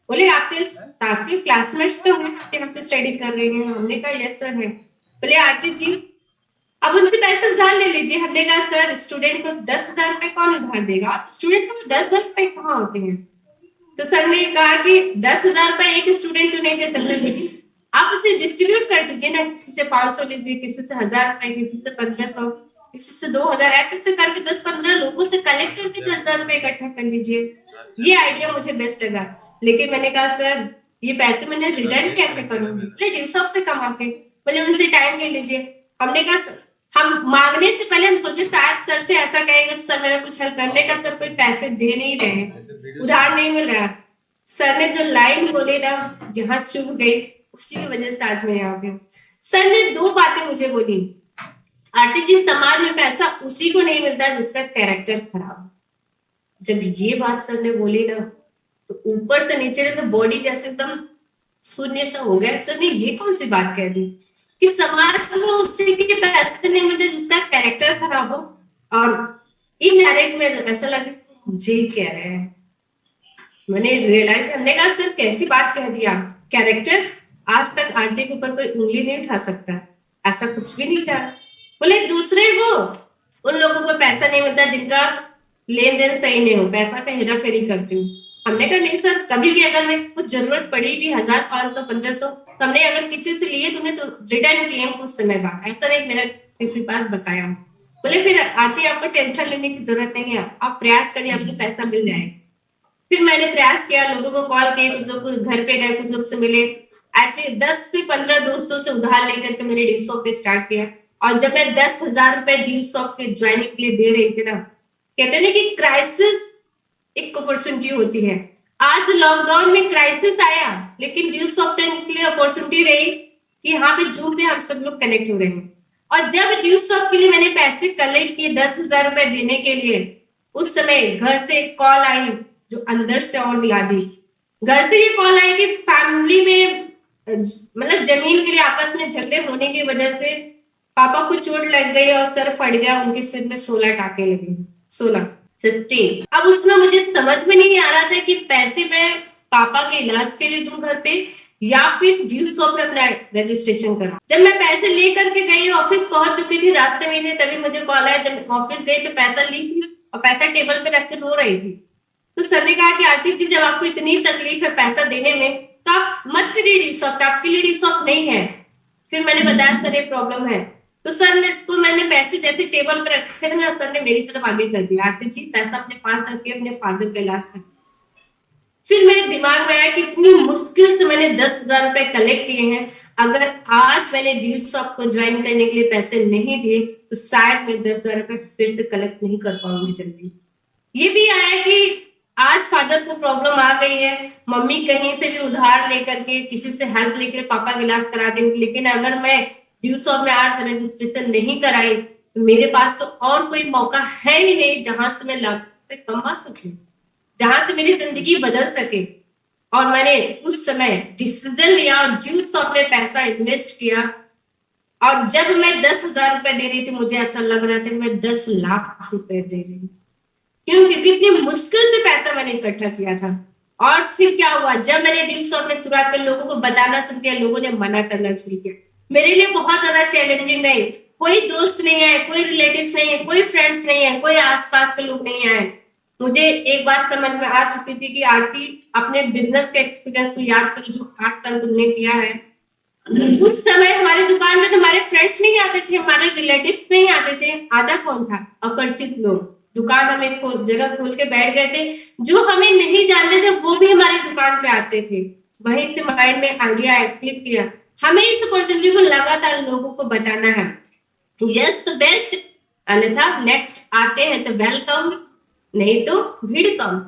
बोले आपके साथ के क्लासमेट्स तो हैं, आपके यहाँ पे स्टडी कर रही हैं। हमने कहा यस सर है। बोले आरती जी अब उनसे पैसे उधार ले लीजिए। हमने कहा सर स्टूडेंट को 10,000 रुपए कौन उधार देगा, स्टूडेंट को 10,000 रुपए कहाँ होते हैं। तो सर ने कहा कि 10,000 रुपए एक स्टूडेंट तो नहीं दे सकते, लेकिन आप उसे डिस्ट्रीब्यूट कर दीजिए ना, किसी से 500 लीजिए, किसी से 1,000 रुपए, किसी से 1,500, किसी से 2,000, ऐसे करके 10-15 लोगों से कलेक्ट करके 10,000 रुपए इकट्ठा कर लीजिए। ये आइडिया मुझे बेस्ट लगा। लेकिन मैंने कहा सर ये पैसे मैंने रिटर्न कैसे करूंगी, बोले ड्यूसॉफ्ट से कमा के। बोले उनसे टाइम ले लीजिए। हमने कहा हम मांगने से पहले हम सोचे शायद सर से ऐसा कहेंगे तो सर मेरा कुछ हेल्प करने का, सर कोई पैसे दे नहीं रहे, उधार नहीं मिल रहा। सर ने जो लाइन बोली ना, यहाँ चुभ गई, उसी की वजह से आज मैं यहाँ पे हूँ। सर ने 2 बातें मुझे बोली, आरती जी समाज में पैसा उसी को नहीं मिलता जिसका कैरेक्टर खराब। जब ये बात सर ने बोली ना, तो ऊपर से नीचे तो बॉडी जैसे एकदम शून्य सा हो गया। सर ने ये कौन सी बात कह दी कि समाज में उसी के पैसे नहीं मिलते जिसका कैरेक्टर खराब हो। और इनडायरेक्ट में ऐसा लगे मुझे ही कह रहे हैं। मैंने रियलाइज करने का सर कैसी बात कह दिया, कैरेक्टर आज तक आरती के ऊपर कोई उंगली नहीं उठा सकता, ऐसा कुछ भी नहीं था। बोले दूसरे वो उन लोगों को पैसा नहीं मिलता जिनका लेन देन सही नहीं हो, पैसा का हेरा फेरी करती हूँ। हमने कहा नहीं सर, कभी भी अगर मैं कुछ जरूरत पड़ी भी 1,000, 500, 1,500, तो हमने अगर किसी से लिए तुमने तो रिटर्न किए कुछ समय बाद, ऐसा नहीं मेरा किसी के पास बकाया। बोले फिर आरती आपको टेंशन लेने की जरूरत नहीं है, आप प्रयास करिए, आपको पैसा मिल जाएगा। फिर मैंने प्रयास किया, लोगों को कॉल किए, कुछ लोग घर पे गए, कुछ लोग से मिले, ऐसे 10 से 15 दोस्तों से उधार लेकर के मैंने ड्यूसॉफ्ट पे स्टार्ट किया। और जब मैं 10,000 रुपए ड्यूसॉफ्ट के ज्वाइनिंग के लिए दे रही थी ना, कहते हैं कि क्राइसिस एक अपॉर्चुनिटी होती है। आज लॉकडाउन में क्राइसिस आया, लेकिन ड्यूसॉफ्ट के लिए अपॉर्चुनिटी रही कि यहाँ पे जूम पे हम सब लोग कनेक्ट हो रहे हैं। और जब ड्यूसॉफ्ट के लिए मैंने पैसे कलेक्ट किए 10,000 रुपए देने के लिए, उस समय घर से एक कॉल आई जो अंदर से और मिला दी। घर से ये कॉल आई कि फैमिली में मतलब जमीन के लिए आपस में झगड़े होने की वजह से पापा को चोट लग गई और सर फट गया, उनके सिर में 16 टाके लगे, 16। अब उसमें मुझे समझ में नहीं आ रहा था कि पैसे मैं पापा के इलाज के लिए दूं घर पे या फिर ड्यूसॉफ्ट में अपना रजिस्ट्रेशन करा। जब मैं पैसे लेकर के गई, ऑफिस पहुंच चुकी थी, रास्ते में थे, तभी मुझे कॉल आया। जब ऑफिस गई तो पैसा ली थी और पैसा टेबल पे रख के रो रही थी। तो सर ने कहा कि आरती जी जब आपको इतनी तकलीफ है पैसा देने में, तो आप मत करिए ड्यूसॉफ्ट, आपके लिए ड्यूसॉफ्ट नहीं है। फिर मैंने बताया सर ये प्रॉब्लम है। तो सर ने इसको, मैंने पैसे जैसे टेबल पर रखे थे ना, सर ने मेरी तरफ आगे कर दिया, आरती जी पैसा अपने पास रखिए, अपने फादर का इलाज कर। फिर मेरे दिमाग में आया कि इतनी मुश्किल से मैंने 10,000 रुपए कलेक्ट किए हैं, अगर आज मैंने ड्यूसॉफ्ट को ज्वाइन करने के लिए पैसे नहीं दिए तो शायद मैं 10,000 रुपए फिर से कलेक्ट नहीं कर पाऊंगी जल्दी। ये भी आया कि आज फादर को प्रॉब्लम आ गई है, मम्मी कहीं से भी उधार लेकर के, किसी से हेल्प लेकर पापा का इलाज करा देंगे, लेकिन अगर मैं ड्यूसॉफ्ट में आज रजिस्ट्रेशन नहीं कराई तो मेरे पास तो और कोई मौका है ही नहीं जहां से मैं लाख रुपए कमा सकूं, जहां से मेरी जिंदगी बदल सके। और मैंने उस समय डिसीजन लिया और ड्यूसॉफ्ट में पैसा इन्वेस्ट किया। और जब मैं 10,000 रुपए दे रही थी, मुझे ऐसा लग रहा था कि मैं 10 लाख रुपए दे रही हूँ, क्योंकि इतनी मुश्किल से पैसा मैंने इकट्ठा किया था। और फिर क्या हुआ, जब मैंने ड्यूसॉफ्ट में शुरुआत कर लोगों को बताना शुरू किया, लोगों ने मना करना शुरू किया। मेरे लिए बहुत ज्यादा चैलेंजिंग है, कोई दोस्त नहीं है, कोई रिलेटिव्स नहीं है, कोई फ्रेंड्स नहीं है, कोई आसपास के लोग नहीं आए। मुझे एक बात समझ में आ चुकी थी कि आरती अपने बिजनेस के एक्सपीरियंस को याद करो जो 8 साल तुमने किया है। उस समय हमारी दुकान में तो हमारे फ्रेंड्स नहीं आते थे, हमारे रिलेटिव्स नहीं आते थे, आता कौन था? अपरिचित लोग। दुकान हम एक जगह खोल के बैठ गए थे, जो हमें नहीं जानते थे वो भी हमारी दुकान पे आते थे। वहीं से माइंड में आइडिया क्लिक किया, हमें इस अपॉर्चुनिटी को लगातार लोगों को बताना है। यस द बेस्ट, अन्यथा नेक्स्ट आते हैं तो वेलकम, नहीं तो भीड़ कम।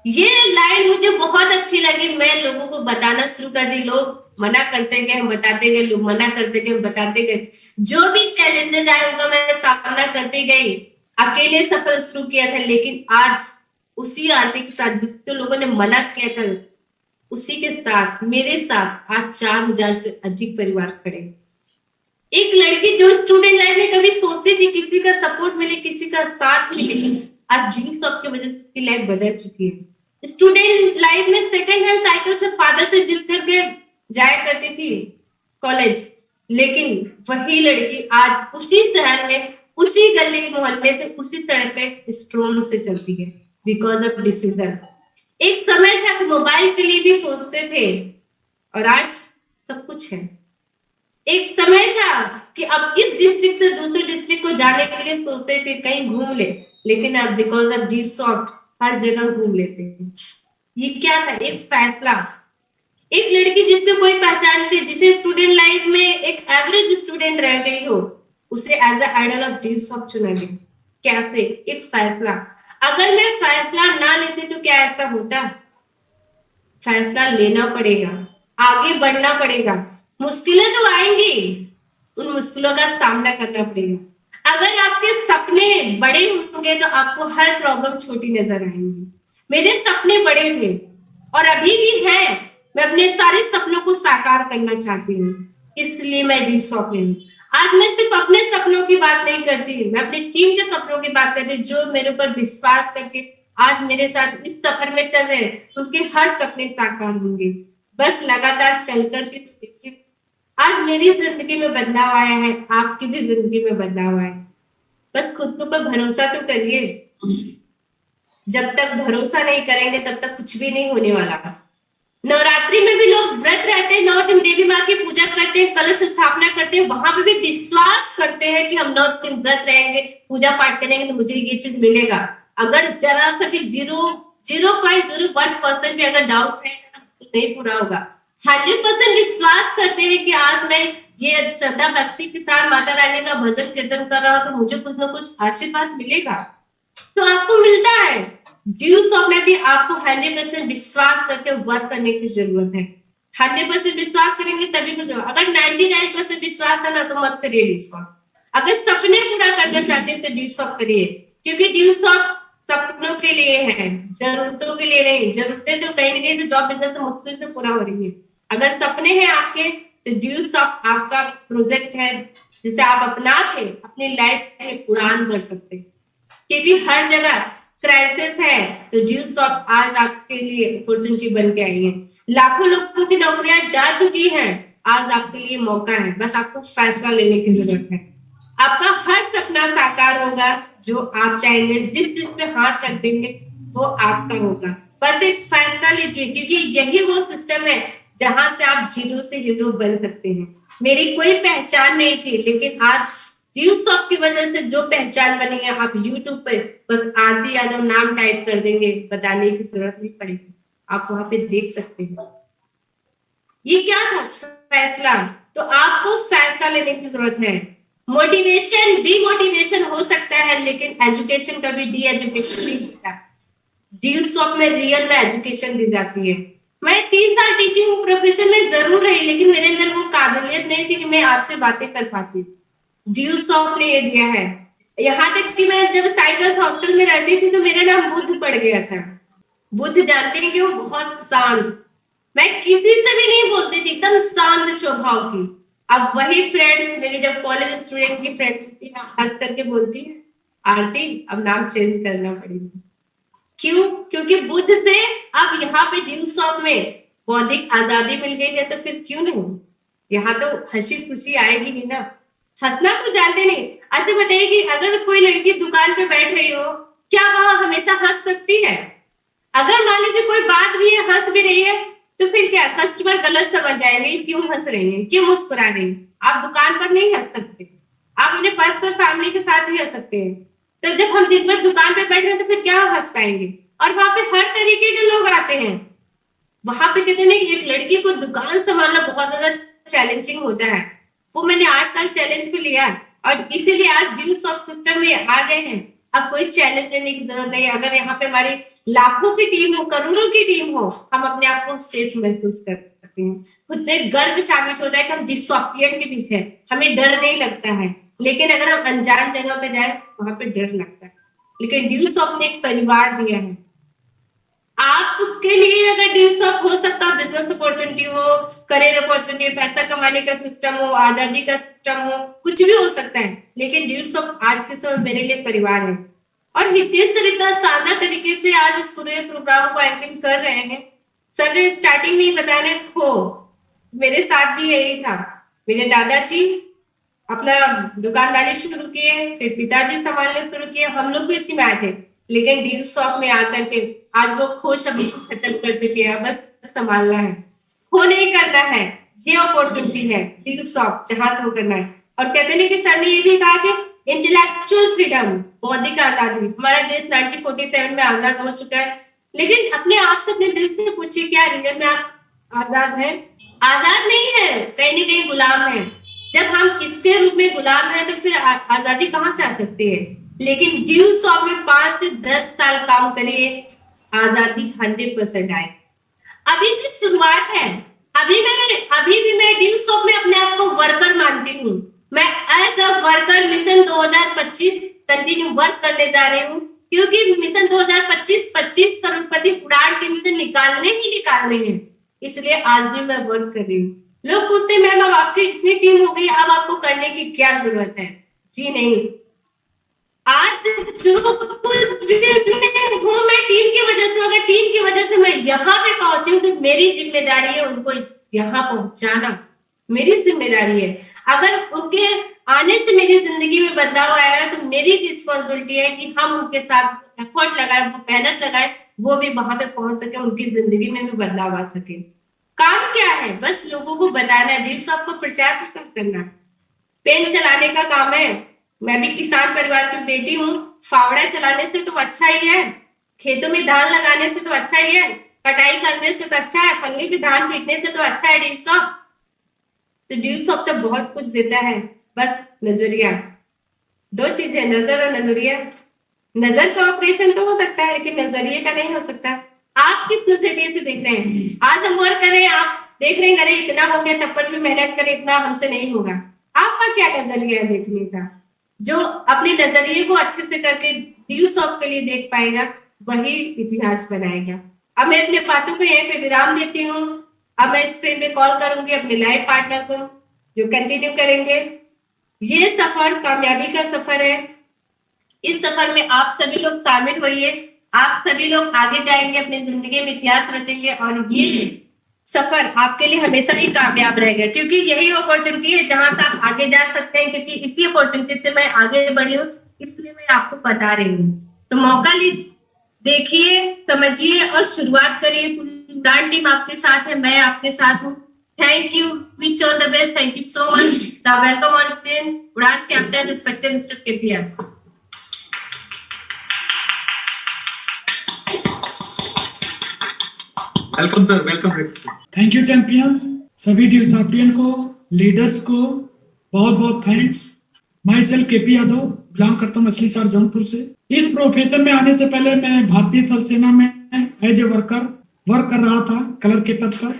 ये लाइन मुझे बहुत अच्छी लगी, मैं लोगों को बताना शुरू कर दी। लोग मना करते गए, हम बताते गए, लोग मना करते गए, हम बताते गए। जो भी चैलेंजेस आए उनका मैं सामना करती गई, अकेले सफर शुरू किया था, लेकिन आज उसी आरती के साथ जिसको लोगों ने मना किया था, उसी के साथ मेरे साथ आज 4,000 से अधिक परिवार खड़े। एक लड़की जो स्टूडेंट लाइफ में कभी सोचती थी किसी का सपोर्ट मिले, किसी का साथ मिले, आज ड्यूसॉफ्ट की वजह से उसकी लाइफ बदल चुकी है। स्टूडेंट लाइफ में सेकंड हैंड साइकिल से फादर से जिद करके जाया करती थी कॉलेज, लेकिन वही लड़की आज उसी शहर में, उसी गली मोहल्ले से, उसी सड़क पे स्ट्रोम से चलती है बिकॉज ऑफ डिसीजन। एक समय था कि मोबाइल के लिए भी सोचते थे और आज सब कुछ है। एक समय था कि अब इस डिस्ट्रिक्ट से दूसरे डिस्ट्रिक्ट को जाने के लिए सोचते थे कहीं घूम ले, लेकिन अब बिकॉज ऑफ डीप सॉफ्ट हर जगह घूम लेते हैं। ये क्या था? एक फैसला। एक लड़की जिससे कोई पहचान थी, जिसे स्टूडेंट लाइफ में एक एवरेज स्टूडेंट रह गई हो, उसे as a idol of Deep Soft चुना गया। कैसे? एक फैसला। अगर मैं फैसला ना लेती तो क्या ऐसा होता? फैसला लेना पड़ेगा, आगे बढ़ना पड़ेगा। मुश्किलें तो आएंगी, उन मुश्किलों का सामना करना पड़ेगा। अगर आपके सपने बड़े होंगे तो आपको हर प्रॉब्लम छोटी नजर आएंगी। मेरे सपने बड़े थे और अभी भी है। मैं अपने सारे सपनों को साकार करना चाहती हूँ, इसलिए मैं डी सॉप में हूँ। आज मैं सिर्फ अपने सपनों की बात नहीं करती, मैं अपनी टीम के सपनों की बात करती हूँ, जो मेरे ऊपर विश्वास करके आज मेरे साथ इस सफर में चल रहे हैं। उनके हर सपने साकार होंगे, बस लगातार चल करके तो देखिए। आज मेरी जिंदगी में बदलाव आया है, आपकी भी जिंदगी में बदलाव आया है। बस खुद के ऊपर भरोसा तो करिए। जब तक भरोसा नहीं करेंगे तब तक कुछ भी नहीं होने वाला। नवरात्रि में भी लोग व्रत रहते हैं, 9 दिन देवी माँ की पूजा करते हैं, कलश स्थापना करते हैं, वहां पे भी विश्वास करते हैं कि हम 9 दिन व्रत रहेंगे, पूजा पाठ करेंगे तो मुझे ये चीज मिलेगा। अगर जरा सा भी 0.01% भी अगर डाउट रहेगा तो नहीं पूरा होगा। 100% विश्वास करते हैं कि आज मैं ये श्रद्धा भक्ति के साथ माता रानी का भजन कीर्तन कर रहा हूं तो मुझे कुछ ना कुछ आशीर्वाद मिलेगा, तो आपको मिलता है। ड्यू सॉप में भी आपको 100% विश्वास करके वर्क करने की जरूरत है। 100% विश्वास करेंगे तभी कुछ होगा। अगर 99% विश्वास है ना तो मत करिए ड्यू सॉप। अगर सपने पूरा करना चाहते हैं तो ड्यू सॉप करिए, क्योंकि ड्यू सॉप सपनों के लिए है, जरूरतों के लिए नहीं। जरूरतें तो कहीं ना कहीं से जॉब बिजनेस से मुश्किल से पूरा हो रही है। अगर सपने हैं आपके तो ड्यू सॉप आपका प्रोजेक्ट है, जिसे आप अपना के अपनी लाइफ में उड़ान भर सकते हैं। क्योंकि हर जगह क्राइसिस है, तो ड्यू सॉफ्ट आज आपके लिए अपॉर्चुनिटी बन के आई है। लाखों लोगों की नौकरियां जा चुकी हैं, आज आपके लिए मौका है, बस आपको फैसला लेने की जरूरत है। आपका हर सपना साकार होगा, जो आप चाहेंगे, जिस चीज पे हाथ रख देंगे वो आपका होगा। बस एक फैसला लीजिए, क्योंकि यही वो सिस्टम है जहां से आप जीरो से हीरो बन सकते हैं। मेरी कोई पहचान नहीं थी, लेकिन आज ड्यू सॉफ्ट की वजह से जो पहचान बनी है, आप यूट्यूब पे बस आरती यादव नाम टाइप कर देंगे, बताने की जरूरत नहीं पड़ेगी, आप वहां पे देख सकते हैं। ये क्या था? फैसला। तो आपको फैसला लेने की जरूरत है। मोटिवेशन डिमोटिवेशन हो सकता है, लेकिन एजुकेशन कभी डी एजुकेशन नहीं होता। ड्यू सॉफ्ट में रियल में एजुकेशन दी जाती है। मैं 3 साल टीचिंग प्रोफेशन में जरूर रही, लेकिन मेरे अंदर वो काबिलियत नहीं थी कि मैं आपसे बातें कर पाती। ड्यू सॉफ्ट ने ये दिया है। यहाँ तक कि मैं जब साइकिल हॉस्टल में रहती थी तो मेरा नाम बुद्ध पड़ गया था। बुद्ध जानते हैं कि वो बहुत शांत, मैं किसी से भी नहीं बोलती थी, एकदम शांत स्वभाव की। अब वही फ्रेंड्स, मेरी जब कॉलेज स्टूडेंट की फ्रेंड थी, हंस करके बोलती है, आरती अब नाम चेंज करना पड़ेगा। क्यों? क्योंकि बुद्ध से अब यहाँ पे ड्यू सॉफ्ट में बौद्धिक आजादी मिल गई है, तो फिर क्यों नहीं? यहाँ तो हंसी खुशी आएगी ही ना। हंसना तो जानते नहीं। अच्छा बताइए कि अगर कोई लड़की दुकान पे बैठ रही हो, क्या वहां हमेशा हंस सकती है? अगर मान लीजिए कोई बात भी है, हंस भी रही है, तो फिर क्या कस्टमर गलत समझ जाएंगे, क्यों हंस रही है, क्यों मुस्कुरा रही है? आप दुकान पर नहीं हंस सकते, आप अपने पर्सनल फैमिली के साथ ही हंस सकते हैं। तो जब हम दिन भर दुकान पे बैठ रहे हैं तो फिर क्या हंस पाएंगे? और वहां पे हर तरीके के लोग आते हैं। वहां पे कहते हैं कि एक लड़की को दुकान संभालना बहुत ज्यादा चैलेंजिंग होता है। वो मैंने 8 साल चैलेंज को लिया और इसीलिए आज ड्यू सॉफ्ट सिस्टम में आ गए हैं। अब कोई चैलेंज लेने की जरूरत नहीं है। अगर यहाँ पे हमारी लाखों की टीम हो, करोड़ों की टीम हो, हम अपने आप को सेफ महसूस कर सकते हैं। खुद में गर्व साबित होता है कि हम जिस सॉफ्टवेयर के पीछे हैं, हमें डर नहीं लगता है। लेकिन अगर हम अनजान जगह पे जाए, वहां पे डर लगता है। लेकिन ड्यू सॉफ्ट ने एक परिवार दिया है आपके लिए। अगर ड्यू सॉफ्ट हो सकता है बिजनेस अपॉर्चुनिटी हो, करियर अपॉर्चुनिटी, पैसा कमाने का सिस्टम हो, आजादी का सिस्टम हो, कुछ भी हो सकता है। लेकिन ड्यू सॉफ्ट आज के समय मेरे लिए परिवार है। और हितेश सर इतना शानदार तरीके से आज इस पूरे प्रोग्राम को एंकरिंग कर रहे हैं। सर ने स्टार्टिंग में ही बताया खो, मेरे साथ भी यही था। मेरे दादाजी अपना दुकानदारी शुरू किए, फिर पिताजी संभालने शुरू किए, हम लोग भी इसी में आए थे। लेकिन डील शॉप में आकर के आज वो खो शब्द को खत्म कर चुके हैं, बस संभालना है, खो नहीं करना है। ये अपॉर्चुनिटी है डील शॉप, जहां से वो करना है। और कहते नहीं कि सर ने ये भी कहा कि इंटेलेक्चुअल फ्रीडम, बौद्धिक आजादी, हमारा देश 1947 में आजाद हो चुका है। लेकिन अपने आप से, अपने दिल से पूछिए, क्या रियल में आप आजाद हैं? आजाद नहीं है, कहीं ना कहीं गुलाम है। जब हम इसके रूप में गुलाम हैं तो फिर आजादी कहां से आ सकती है? लेकिन ड्यूल शॉप में 5 से 10 साल काम करिए, आजादी 100% आए। अभी की शुरुआत है। अभी भी मैं ड्यूल शॉप में अपने आप को वर्कर मानती हूँ। मैं as a worker mission 2025 continue work करने जा रही हूँ, क्योंकि मिशन 2025 25 करोड़पति उड़ान टीम से निकालने हैं। इसलिए आज भी मैं वर्क कर रही हूँ। लोग पूछते हैं मैम अब आपकी इतनी टीम हो गई, अब आपको करने की क्या जरूरत है? जी नहीं, आज जो कुछ भी हूँ मैं टीम की वजह से। अगर टीम की वजह से मैं यहाँ पे पहुंची हूँ तो मेरी जिम्मेदारी है उनको यहाँ पहुंचाना, मेरी जिम्मेदारी है। अगर उनके आने से मेरी जिंदगी में बदलाव आया है तो मेरी रिस्पॉन्सिबिलिटी है कि हम उनके साथ एफर्ट लगाए, वो मेहनत लगाए, वो भी वहां पे पहुंच सके, उनकी जिंदगी में भी बदलाव आ सके। काम क्या है? बस लोगों को बताना है, डील शॉप को प्रचार प्रसार करना, पेन चलाने का काम है। मैं भी किसान परिवार की बेटी हूँ। फावड़ा चलाने से तो अच्छा ही है, खेतों में धान लगाने से तो अच्छा ही है, कटाई करने से तो अच्छा है, पल्ली पे धान पीटने से तो अच्छा है डील शॉप। तो डील शॉप तो बहुत कुछ देता है, बस नजरिया। 2 चीज है, नजर और नजरिया। नजर का ऑपरेशन तो हो सकता है लेकिन नजरिए का नहीं हो सकता। आप किस नजरिए से देख रहे हैं? आज हम वर्क कर रहे हैं, आप देख रहे हैं अरे इतना हो गया, तब पर भी मेहनत करें, इतना हमसे नहीं होगा। आपका क्या नजरिया है देखने का? जो अपने नजरिए को अच्छे से करके डील शॉप के लिए देख पाएगा वही इतिहास बनाएगा। अब मैं अपने बातों को यहीं पे विराम देती हूँ। अब मैं स्क्रीन पे कॉल करूंगी अपने लाइफ पार्टनर को, जो कंटिन्यू करेंगे। ये सफर कामयाबी का सफर है। इस सफर में आप सभी लोग शामिल होइए, आप सभी लोग आगे जाएंगे, अपनी जिंदगी में इतिहास रचेंगे और ये सफर आपके लिए हमेशा ही कामयाब रहेगा, क्योंकि यही अपॉर्चुनिटी है जहां से आप आगे जा सकते हैं। क्योंकि इसी अपॉर्चुनिटी से मैं आगे बढ़ी हूँ, इसलिए मैं आपको बता रही हूँ। तो मौका लीजिए, देखिए, समझिए और शुरुआत करिए। पूरी उड़ान टीम आपके साथ है, मैं आपके साथ हूँ। Thank you, wish all the best, thank you so much. Now welcome on screen Udaan captain respected mister KPR. Welcome sir, welcome. Thank you champions. सभी ड्यूसापियन को, लीडर्स को बहुत बहुत thanks. Myself KP Yadav, belong करता हूँ मछली शहर जौनपुर से। इस प्रोफेशन में आने से पहले मैं भारतीय थल सेना में एज ए वर्कर वर्क कर रहा था, कलर के पद पर।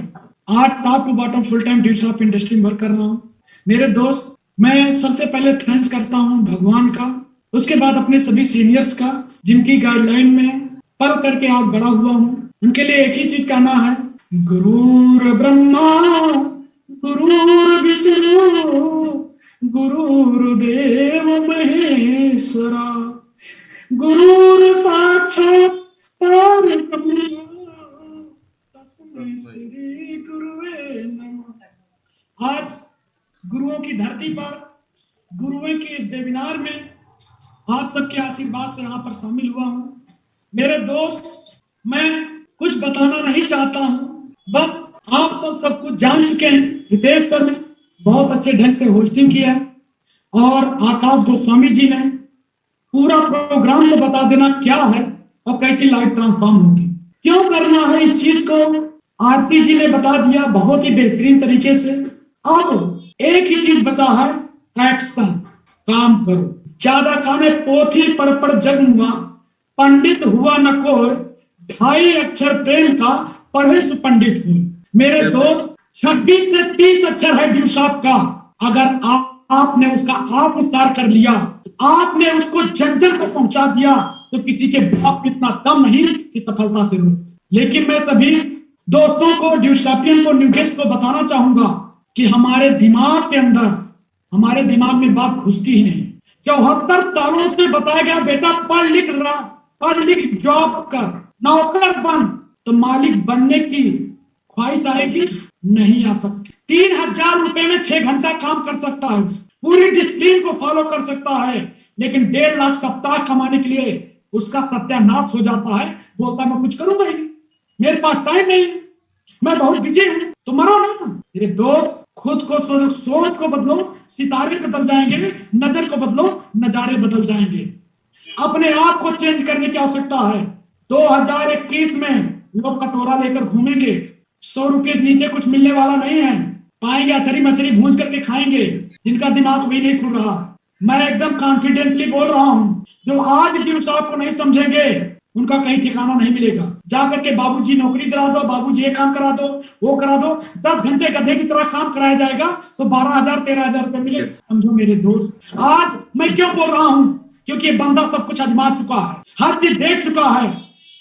आज top to bottom full time ड्यूसाप इंडस्ट्री में वर्क कर रहा हूँ। मेरे दोस्त, मैं सबसे पहले थैंक्स करता हूँ भगवान का, उसके बाद अपने सभी सीनियर्स का, जिनकी गाइडलाइन में पल करके आज बड़ा हुआ हूँ। उनके लिए एक ही चीज कहना है, गुरुर ब्रह्मा गुरुर विष्णु गुरुर्देव महेश्वरा गुरुर साक्षात परब्रह्म तस्मै श्री गुरुवे नमः। आज गुरुओं की धरती पर, गुरुओं के इस वेबिनार में आप सबके आशीर्वाद से यहाँ पर शामिल हुआ हूँ। मेरे दोस्त, मैं कुछ बताना नहीं चाहता हूँ, बस आप सब कुछ जान चुके हैं। हितेश सर ने बहुत अच्छे ढंग से होस्टिंग किया और आकाश गोस्वामी जी ने पूरा प्रोग्राम को बता देना क्या है और कैसी लाइफ ट्रांसफॉर्म होगी, क्यों करना है इस चीज को, आरती जी ने बता दिया बहुत ही बेहतरीन तरीके से। अब एक ही चीज बचा है, एक्शन, काम करो। ज्यादा खाने पोथी पढ़ जग हुआ, पंडित हुआ न कोई, 2.5 अक्षर प्रेम का पढ़े सुपंडित हुए। मेरे दोस्त, 26 से 30 अक्षर है ड्यूसाप का। अगर आपने उसका आत्मसार कर लिया, आपने उसको जन जन को पहुंचा दिया, तो किसी के बाप इतना कम नहीं कि सफलता से हो। लेकिन मैं सभी दोस्तों को, ड्यूसापियन को, न्यू गेस्ट को बताना चाहूंगा कि हमारे दिमाग में बात घुसती ही नहीं। 74 सालों से बताया गया, बेटा पढ़ लिख जॉब कर, नौकर बन, तो मालिक बनने की ख्वाहिश आएगी, नहीं आ सकती। 3,000 रुपए में 6 घंटा काम कर सकता है, पूरी डिसिप्लिन को फॉलो कर सकता है, लेकिन 1.5 लाख सप्ताह कमाने के लिए उसका सत्यानाश हो जाता है। बोलता मैं कुछ करूंगा ही नहीं, मेरे पास टाइम नहीं है, मैं बहुत बिजी हूं। तो मरो ना मेरे दोस्त, खुद को सोच को बदलो, सितारे बदल जाएंगे, नजर को बदलो, नजारे बदल जाएंगे। अपने आप को चेंज करने की आवश्यकता है। 2021 में लोग कटोरा लेकर घूमेंगे, 100 रुपये नीचे कुछ मिलने वाला नहीं है। पाएंगे अथरी मथरी भूंज करके खाएंगे, जिनका दिमाग भी नहीं खुल रहा। मैं एकदम कॉन्फिडेंटली बोल रहा हूं, जो आज जीव साहब को नहीं समझेंगे उनका कहीं ठिकाना नहीं मिलेगा। जाकर के बाबूजी नौकरी दिला दो, बाबूजी ये काम करा दो, वो करा दो, 10 घंटे गधे की तरह काम कराया जाएगा तो 12,000 13,000 रुपए मिले। समझो मेरे दोस्त, आज मैं क्यों बोल रहा हूं, क्योंकि ये बंदा सब कुछ आजमा चुका है, हर चीज देख चुका है।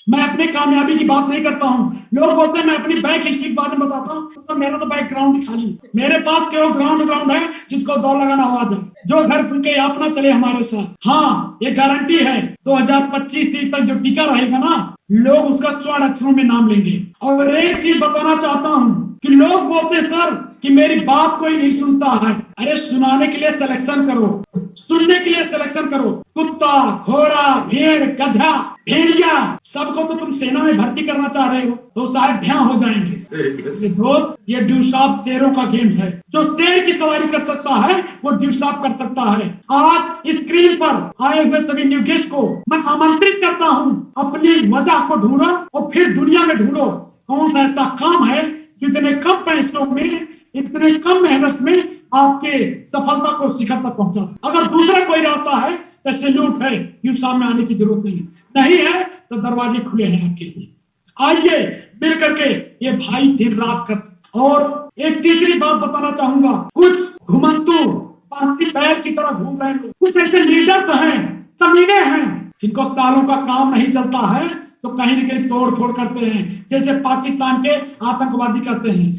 मैं अपनी कामयाबी की बात नहीं करता हूँ। लोग बोलते हैं मैं अपनी बैक हिस्ट्री के बारे में बताता हूँ, तो मेरा तो बैकग्राउंड ही खाली। मेरे पास केवल ग्राउंड है, जिसको दौड़ लगाना आ जाए, जो घर के अपना चले हमारे साथ। हाँ, ये गारंटी है 2025 तक जो टिका रहेगा ना, लोग उसका स्वर्ण अक्षरों में नाम लेंगे। और एक चीज बताना चाहता हूँ कि लोग बोलते सर कि मेरी बात कोई नहीं सुनता है। अरे सुनाने के लिए सिलेक्शन करो, सुनने के लिए सिलेक्शन करो। कुत्ता, घोड़ा, भेड़, गधा, भेड़िया, सबको तो तुम सेना में भर्ती करना चाह रहे हो, तो साहब भ्यां हो जाएंगे। ये ड्यूसाफ शेरों का गेम है। जो शेर की सवारी कर सकता है वो ड्यूसाफ कर सकता है। आज स्क्रीन पर आए हुए सभी न्यू गेस्ट को मैं आमंत्रित करता हूँ, अपनी वजह को ढूंढो और फिर दुनिया में ढूंढो कौन सा ऐसा काम है जो इतने कम पैसों में, इतने कम मेहनत में आपके सफलता को शिखर तक पहुंचा सकता। अगर दूसरा कोई रास्ता है तो सैल्यूट है, यू सामने आने की जरूरत नहीं है, नहीं है तो दरवाजे खुले हैं आपके लिए। आइए मिल करके ये भाई दिन रात कर। और एक तीसरी बात बताना चाहूंगा, कुछ घुमंतु बांसी बैल की तरह घूम रहे लोग, कुछ ऐसे लीडर्स हैं, कमीने हैं, जिनको सालों का काम नहीं चलता है तो कहीं न कहीं तोड़ फोड़ करते हैं, जैसे पाकिस्तान के आतंकवादी करते हैं।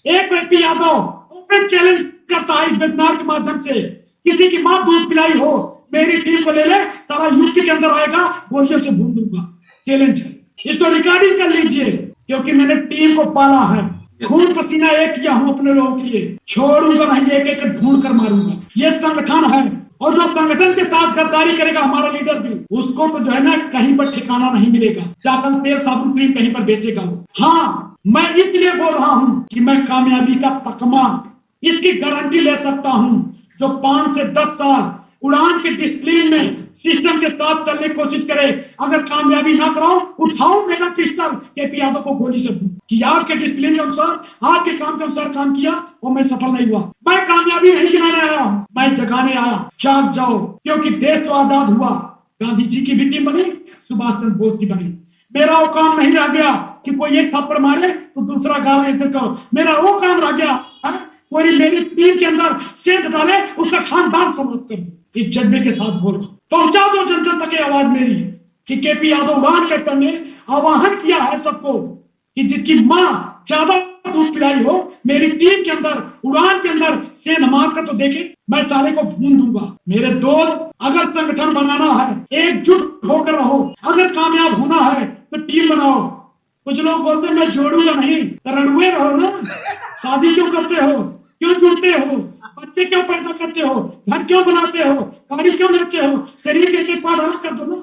एक व्यक्ति यादव ओपन चैलेंज करता है इस वेबिनार के माध्यम से, किसी की मां दूध पिलाई हो, मेरी टीम को ले ले, सारा यूपी के अंदर आएगा, गोलियों से भून दूंगा। चैलेंज है, इसको रिकॉर्डिंग कर लीजिए, क्योंकि मैंने टीम को पाला है, खून पसीना एक किया हूं अपने लोगों के लिए, छोड़ूंगा नहीं, एक एक ढूंढ कर मारूंगा। ये संगठन है, और जो संगठन के साथ गद्दारी करेगा हमारा लीडर भी, उसको तो जो है ना कहीं पर ठिकाना नहीं मिलेगा, जाकर तेल साबुन क्रीम कहीं पर बेचेगा वो। हाँ, मैं इसलिए बोल रहा हूं कि मैं कामयाबी का तकमा, इसकी गारंटी ले सकता हूं। जो 5 से 10 साल उड़ान के डिसिप्लिन में सिस्टम के साथ चलने की कोशिश करे, अगर कामयाबी ना कराओ, उठाओ मेरा पिस्टल, केपी यादव को गोली से कि आपके डिसिप्लिन के अनुसार, आपके काम के अनुसार काम किया और मैं सफल नहीं हुआ। मैं कामयाबी नहीं गिनाने आया हूं, मैं जगाने आया। जाग जाओ, क्योंकि देश तो आजाद हुआ, गांधी जी की भी टीम बनी, सुभाष चंद्र बोस की बनी। मेरा वो काम नहीं रह गया कि कोई एक थप्पड़ मारे तो दूसरा गाल एक करो, मेरा वो काम रह गया कोई मेरी टीम के अंदर सेंध डाले, उसका खानदान समाप्त कर दो। इस जज्बे के साथ बोल रहा, पहुंचा दो जन जन तक आवाज मेरी कि केपी यादव उड़ान कैप्टन ने आह्वान किया है सबको कि जिसकी मां ज्यादा दूध पिलाई हो, मेरी टीम के अंदर उड़ान के अंदर सेंध मार कर तो देखे, मैं साले को भून दूंगा। मेरे दोस्त, अगर संगठन बनाना है, एकजुट होकर रहो। अगर कामयाब होना है तो टीम बनाओ। कुछ लोग बोलते हैं मैं जोड़ूंगा नहीं, तो रणुए रहो ना। शादी क्यों करते हो, क्यों जुड़ते हो, बच्चे क्यों पैदा करते हो, घर क्यों बनाते हो, गाड़ी क्यों लेते हो, शरीर के एक पार्ट अलग कर दो ना,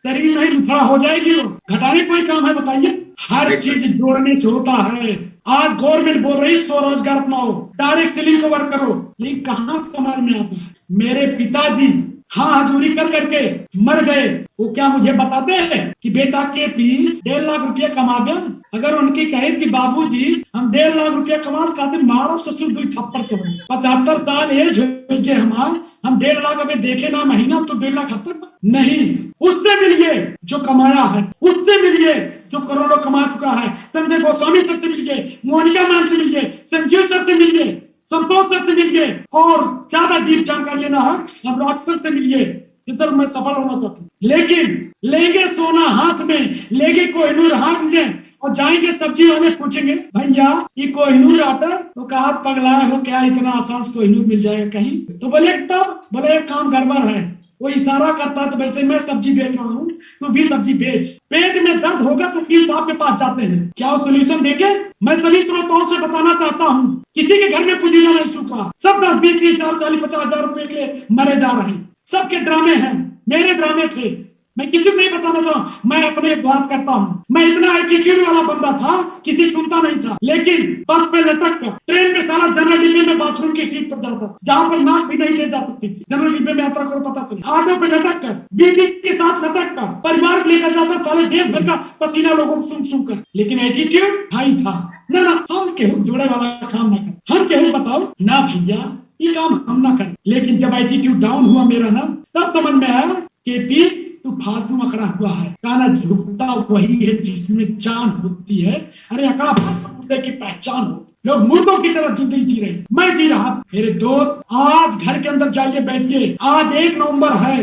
शरीर नहीं दुखड़ा हो जाएगी वो। घटाने कोई काम है बताइए? हर चीज जोड़ने से होता है। आज गवर्नमेंट बोल रही स्वरोजगार अपनाओ, डायरेक्ट सेलिंग को वर्क करो, लेकिन कहां समझ में आता है? मेरे पिताजी हाँ हजूरी कर करके मर गए, वो क्या मुझे बताते हैं कि बेटा केपी 1.5 लाख रुपया कमा गया? अगर उनकी कहे कि बाबूजी हम 1.5 लाख रुपया कमा कहते मारो ससुर 2 थप्पड़ तो 75 साल एज हो हमार, हम 1.5 लाख अभी देखे ना महीना तो 1.5 लाख नहीं। उससे मिलिए जो कमाया है, उससे मिलिए जो करोड़ों कमा चुका है। संजय गोस्वामी सर से मिलिए, मोनिका मैम से मिलिए, संजीव सर से मिलिए, संतोष सर से मिलिए, और ज्यादा डीप जानकारी लेना है अनुराग सर से मिलिए। सर मैं सफल होना चाहता हूँ, लेकिन लेंगे सोना हाथ में, लेंगे कोहिनूर हाथ में, और जाएंगे सब्जी वाले पूछेंगे भैया ये कोहिनूर आता, तो कहा पगला हो क्या, इतना आसान से कोहिनूर मिल जाएगा कहीं? तो बोले तब बोले एक काम गड़बड़ है, वो इशारा करता है तो वैसे मैं सब्जी बेच रहा हूँ, तू भी सब्जी बेच। पेट में दर्द होगा तो वकील साहब के पास जाते हैं, क्या वो सोल्यूशन देंगे? मैं सभी श्रोताओं से बताना चाहता हूँ, किसी के घर में पुदीना नहीं सूख रहा, सब 10, 20, 30, 40, 50 हजार रुपए के लिए मरे जा रहे हैं। सबके ड्रामे हैं, मेरे ड्रामे थे। मैं किसी को नहीं बताना चाहूँ, मैं अपने बात करता हूँ। मैं इतना एटीट्यूड वाला बंदा था, किसी सुनता नहीं था, लेकिन बस पे लटक कर, ट्रेन पे सारा जनरल डिब्बे में बाथरूम की सीट पर जाता, जहाँ पर नाक भी नहीं ले जा सकती थी, जनरल डिब्बे में यात्रा करो पता चले, ऑटो पे लटक कर, बीवी के साथ लटक कर, परिवार को लेकर जाता, सारे देश भर का पसीना लोगों को सुन कर, लेकिन एटीट्यूड भाई था। ना ना, हम केहू जोड़े वाला काम ना कर, हम केहू बताओ ना भैया ये काम हम ना कर। लेकिन जब एटीट्यूड डाउन हुआ मेरा ना, तब समझ में आया केपी तू फालतू में खड़ा हुआ है, काना झुकता वही है जिसमें जान होती है। अरे अका मुद्दे की पहचान हो, लोग मुर्दों की तरह जिंदगी जी रहे, मैं जी रहा। मेरे दोस्त आज घर के अंदर जाइए बैठिए, आज 1 नवंबर है,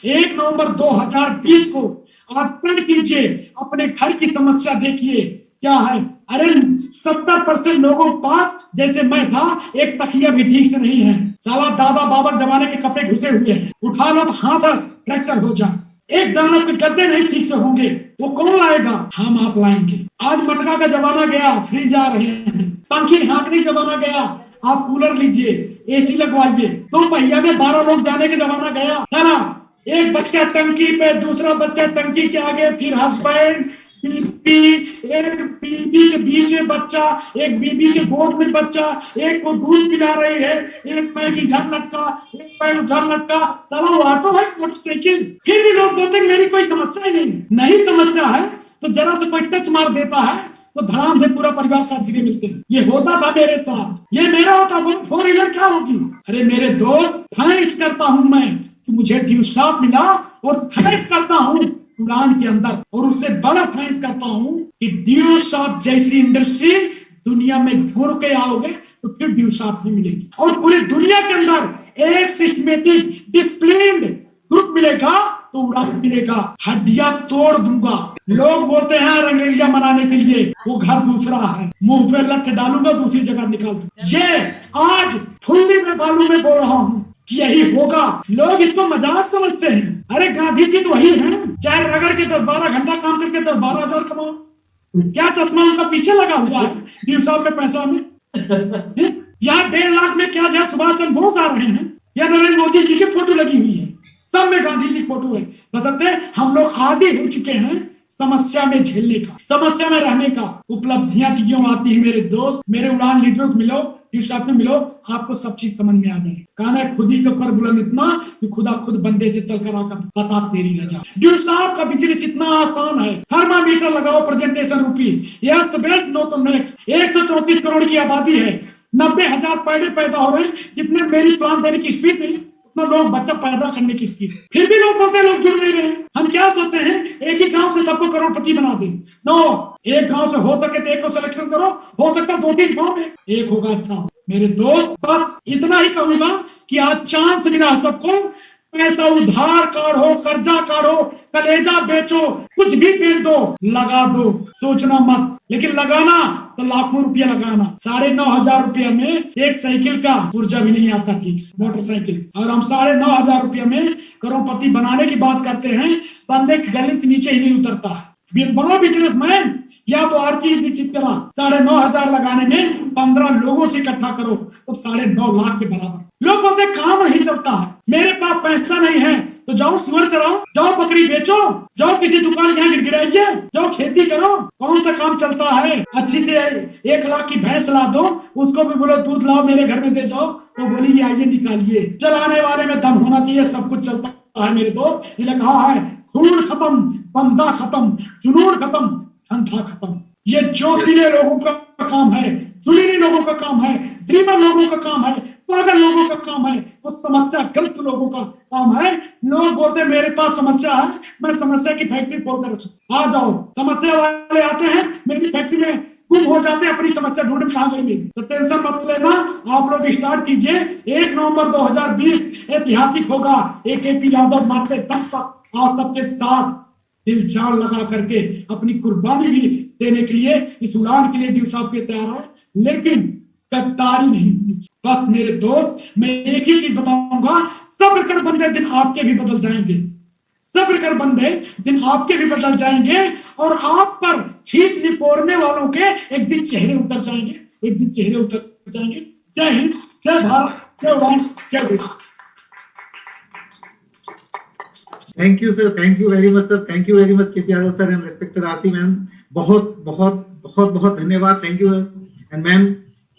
1 नवंबर 2020 को आज प्रण कीजिए, अपने घर की समस्या देखिए क्या है। अरे 70% लोगों के पास जैसे मैं था एक तकिया भी ठीक से नहीं है, साला दादा बाबर जमाने के कपड़े घुसे हुए हैं, उठा लो तो हाथ फ्रैक्चर हो जाए, एक दाना पे गद्दे नहीं ठीक से होंगे, वो कौन लाएगा? हम आप लाएंगे। आज मटका का जमाना गया, फ्रिज आ रहे हैं, पंखी हाँकने का जमाना गया, आप कूलर लीजिए, एसी लगवाइए, 2 पहिया में 12 लोग जाने का जमाना गया। चला एक बच्चा टंकी पे, दूसरा बच्चा टंकी के आगे, फिर हस्बैंड, बीबी, एक बीबी के बीच में बच्चा, एक बीबी के गोद में बच्चा, एक को दूध पिला रही है, एक पैर इधर लटका, एक पैर उधर लटका, तब वो ऑटो है मोटरसाइकिल। फिर भी लोग बोलते मेरी कोई समस्या ही नहीं समस्या है तो जरा से कोई टच मार देता है तो धड़ाम से पूरा परिवार साथ गिरे मिलते हैं। ये होता था मेरे साथ, ये मेरा होता, बोलो 4 व्हीलर क्या होगी? अरे मेरे दोस्त, थैंक्स करता हूं मैं कि मुझे ड्यू शॉप मिला, और थैंक्स करता हूं उड़ान के अंदर, और उससे बड़ा थैंक्स करता हूं कि ड्यू शॉप जैसी इंडस्ट्री दुनिया में ढूंढ के आओगे तो फिर ड्यू शॉप नहीं मिलेगी, और पूरी दुनिया के अंदर एक सिस्टमेटिक डिसिप्लिन्ड ग्रुप मिलेगा तो उड़ान मिलेगा। हड्डियां तोड़ दूंगा। लोग बोलते हैं रंगरेलिया मनाने के लिए, वो घर दूसरा है, मुंह पे लठ डालूंगा दूसरी जगह निकाल दूंगा। ये आज फुल्ली में बालू में बोल रहा हूँ, यही होगा। लोग इसको मजाक समझते हैं, अरे गांधी जी तो वही हैं, चाहे रगड़ के 10-12 घंटा काम करके 10-12 हजार कमाओ, क्या चश्मा उनका पीछे लगा हुआ है ड्यू शॉप में पैसा में? यहाँ 1.5 लाख में क्या जहाँ सुभाष चंद्र बोस आ रहे हैं, या नरेंद्र मोदी जी की फोटो लगी हुई है, सब में गांधी जी फोटो है। बसंते हम लोग आदी हो चुके हैं समस्या में झेलने का, समस्या में रहने का। उपलब्धियां क्यों आती है मेरे दोस्त, मेरे उड़ान लीडर्स मिलो, साथ में मिलो, आपको सब चीज समझ में आ जाए। कहना है खुद ही के ऊपर बुलंद इतना कि खुदा खुद बंदे से चलकर आकर बता तेरी रजा। ड्यू साहब का बिजनेस इतना आसान है, थर्मामीटर लगाओ प्रेजेंटेशन रूपी, यस तो बेस्ट, नो तो नेक्स्ट। 134 करोड़ की आबादी है, 90,000 पैडे पैदा हो रहे हैं, जितने मेरी प्लान देने की स्पीड नहीं लोग बच्चा पैदा करने की स्कीम। फिर भी लोग बोलते हैं लोग जुड़ नहीं रहे। हम क्या सोचते हैं एक ही गांव से सबको करोड़पति बना दें? नो, एक गांव से हो सके तो एक को सिलेक्शन करो, हो सकता है 2-3 गांव में एक होगा अच्छा हो। मेरे दोस्त बस इतना ही कहूंगा कि आज चांस मिला सबको, पैसा उधार काढ़ो, कर्जा काढ़ो, कलेजा बेचो, कुछ भी बेच दो, लगा दो, सोचना मत, लेकिन लगाना तो लाखों रुपया लगाना। 9,500 रुपया में एक साइकिल का पुर्जा भी नहीं आता ठीक से, मोटरसाइकिल, और हम 9,500 रुपया में करोड़पति बनाने की बात करते हैं, बंदे गले से नीचे ही नहीं उतरता है। बड़ा बिजनेसमैन या तो हर चीज निश्चित करा, 9,500 लगाने में 15 लोगों से इकट्ठा करो तो 9.5 लाख के बराबर। लोग बोलते काम नहीं चलता है, मेरे पास पैसा नहीं है, तो जाओ सुअर चलाओ, जाओ बकरी बेचो, जाओ किसी दुकान के यहाँ गिड़गिड़ाइए, जाओ खेती करो, कौन सा काम चलता है? अच्छी से 1 लाख की भैंस ला दो, उसको भी बोलो दूध लाओ मेरे घर में दे जाओ, तो बोली आइए निकालिए। चलाने वाले में दम होना चाहिए, सब कुछ चलता है मेरे दोस्त। ये कहा है खून खत्म, बंदा खत्म, जुनून खत्म, धंधा खत्म। ये जोशीले लोगों का काम है, जुनूनी लोगों का काम है, ड्रीमर लोगों का काम है, पागल लोगों का काम है, वो समस्या ग्रस्त लोगों का काम है। लोग बोलते मेरे पास समस्या है, मैं समस्या की फैक्ट्री खोलकर रखूं, आ जाओ। समस्या वाले आते हैं मेरी फैक्ट्री में, गुम हो जाते हैं, अपनी समस्या ढूंढने में कहां गई मेरी। तो टेंशन मत लेना, आप लोग स्टार्ट कीजिए। 1 नवंबर 2020 ऐतिहासिक होगा। एक केपी यादव मारते दम तक आप सबके साथ दिल जान लगा करके अपनी कुर्बानी भी देने के लिए, इस उड़ान के लिए ड्यू शॉप के तैयार है, लेकिन गद्दारी नहीं होनी चाहिए। बस मेरे दोस्त मैं एक ही चीज बताऊंगा चाहूंगा, सब्र कर बंदे, दिन आपके भी बदल जाएंगे। सब्र कर बंदे, दिन आपके भी बदल जाएंगे और आप पर खींच निपोरने वालों के एक दिन चेहरे उतर जाएंगे, एक दिन चेहरे उतर जाएंगे। जय हिंद, जय भारत, जय उड़ान, जय देश। Thank you sir, thank you very much sir, thank you very much KP Yadav sir and respected Aarti ma'am. बहुत बहुत बहुत बहुत धन्यवाद, थैंक यू एंड मैम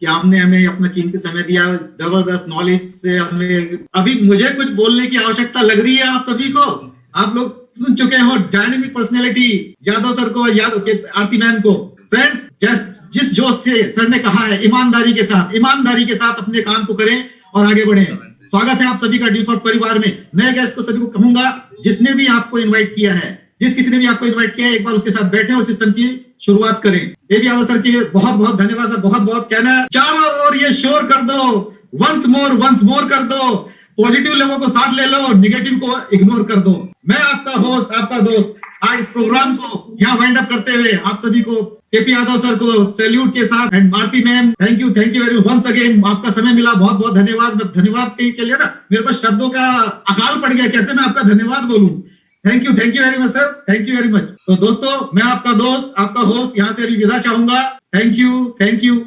कि आपने हमें अपना कीमती समय दिया, जबरदस्त नॉलेज से हमने। अभी मुझे कुछ बोलने की आवश्यकता लग रही है आप सभी को। आप लोग सुन चुके हो डायनेमिक पर्सनैलिटी यादव सर को, आरती मैम को। फ्रेंड्स, जिस जोश से सर ने कहा है, ईमानदारी के साथ अपने काम को करें और आगे बढ़े। स्वागत है आप सभी का ड्यूसॉफ्ट परिवार में। नए गेस्ट को सभी को कहूंगा, जिसने भी आपको इनवाइट किया है, जिस किसी ने भी आपको इनवाइट किया है, एक बार उसके साथ बैठे और सिस्टम की शुरुआत करें। केपी यादव सर की बहुत बहुत धन्यवाद सर, बहुत बहुत कहना है। चारों ओर ये शोर कर दो, वंस मोर कर दो। पॉजिटिव लोगों को साथ ले लो, नेगेटिव को इग्नोर कर दो। मैं आपका होस्ट, आपका दोस्त, आज इस प्रोग्राम को यहाँ वाइंड अप करते हुए आप सभी को, केपी यादव सर को सैल्यूट के साथ and Aarti ma'am, thank you very once again. आपका समय मिला, बहुत बहुत धन्यवाद। मैं धन्यवाद के लिए ना मेरे पास शब्दों का अकाल पड़ गया, कैसे मैं आपका धन्यवाद बोलूं। Thank you very much sir, thank you very much. तो दोस्तों, मैं आपका दोस्त, आपका होस्ट यहाँ से अभी विदा चाहूंगा। Thank you.